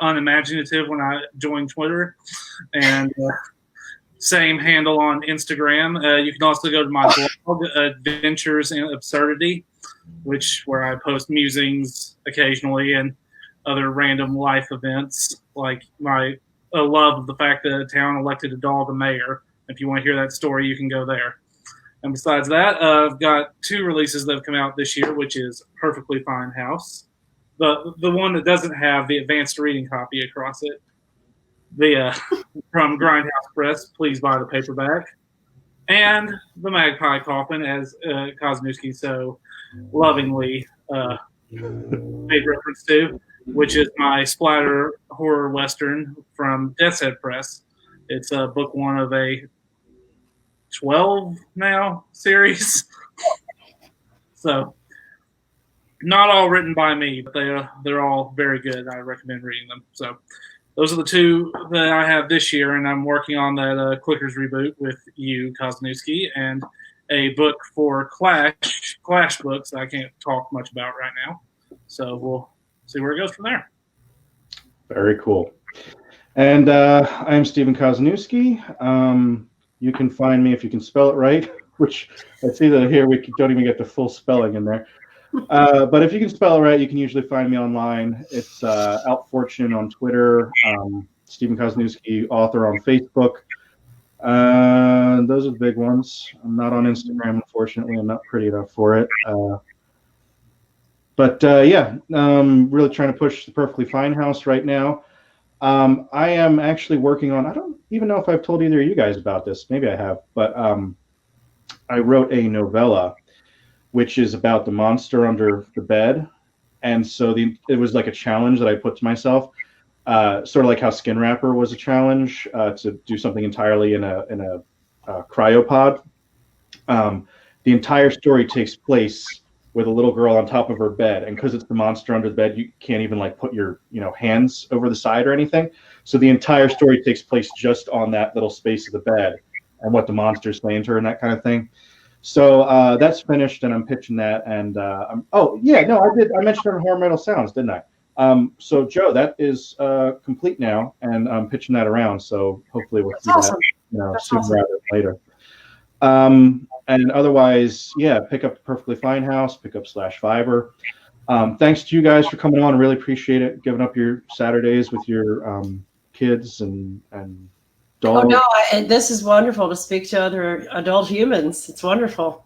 unimaginative when I joined Twitter, and same handle on Instagram. You can also go to my blog, Adventures in Absurdity, where I post musings occasionally and other random life events, like my love of the fact that a town elected a dog a mayor. If you want to hear that story, you can go there. And besides that, I've got 2 releases that have come out this year, which is Perfectly Fine House, the one that doesn't have the advanced reading copy across it, from Grindhouse Press. Please buy the paperback. And the Magpie Coffin, as Kozeniewski so lovingly made reference to, which is my splatter horror western from Death's Head Press. It's book 1 of a 12 now series. So not all written by me, but they're all very good. I recommend reading them. So those are the 2 that I have this year, and I'm working on that Clickers reboot with you, Kozeniewski, and a book for Clash books that I can't talk much about right now. So we'll see where it goes from there. Very cool. And I'm Stephen Kozeniewski. You can find me if you can spell it right, which I see that here we don't even get the full spelling in there. But if you can spell it right, you can usually find me online. It's Outfortune on Twitter, Stephen Kozeniewski, author on Facebook. Those are the big ones. I'm not on Instagram, unfortunately. I'm not pretty enough for it. But really trying to push the Perfectly Fine House right now. I am actually working on, I don't even know if I've told either of you guys about this. Maybe I have, but I wrote a novella, which is about the monster under the bed. And so it was like a challenge that I put to myself, sort of like how Skin Wrapper was a challenge to do something entirely in a cryopod. The entire story takes place with a little girl on top of her bed, and because it's the monster under the bed, you can't even like put your hands over the side or anything. So the entire story takes place just on that little space of the bed and what the monster's saying to her and that kind of thing. So that's finished, and I'm pitching that. And I mentioned it on Horror Metal Sounds, didn't I? So Joe, that is complete now, and I'm pitching that around. So hopefully we'll see that sooner rather than later. And otherwise, pick up the Perfectly Fine House, pick up /Fiber. Thanks to you guys for coming on. I really appreciate it. Giving up your Saturdays with your kids and dogs. Oh no, this is wonderful to speak to other adult humans. It's wonderful.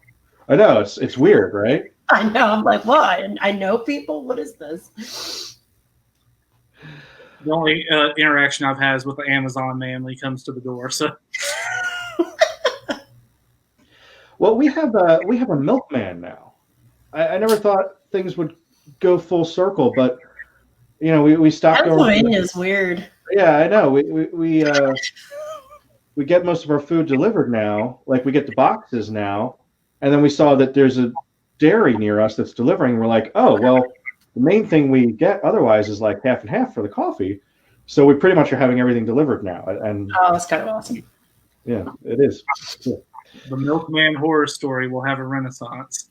I know, it's weird, right? I know. I'm like, what? I know people? What is this? The only interaction I've had is with the Amazon man when he comes to the door. So. Well, we have a milkman now. I never thought things would go full circle, but we stopped. Pennsylvania is weird. Yeah, I know. We get most of our food delivered now. Like we get the boxes now, and then we saw that there's a dairy near us that's delivering. We're like, oh well, the main thing we get otherwise is like half and half for the coffee. So we pretty much are having everything delivered now. And that's kind of awesome. Yeah, it is. Yeah. The Milkman horror story will have a renaissance.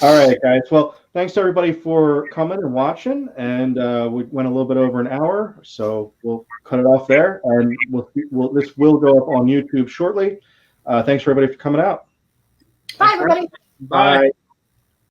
All right, guys. Well, thanks to everybody for coming and watching. And we went a little bit over an hour, so we'll cut it off there. And this will go up on YouTube shortly. Thanks for everybody for coming out. Bye, everybody. Bye.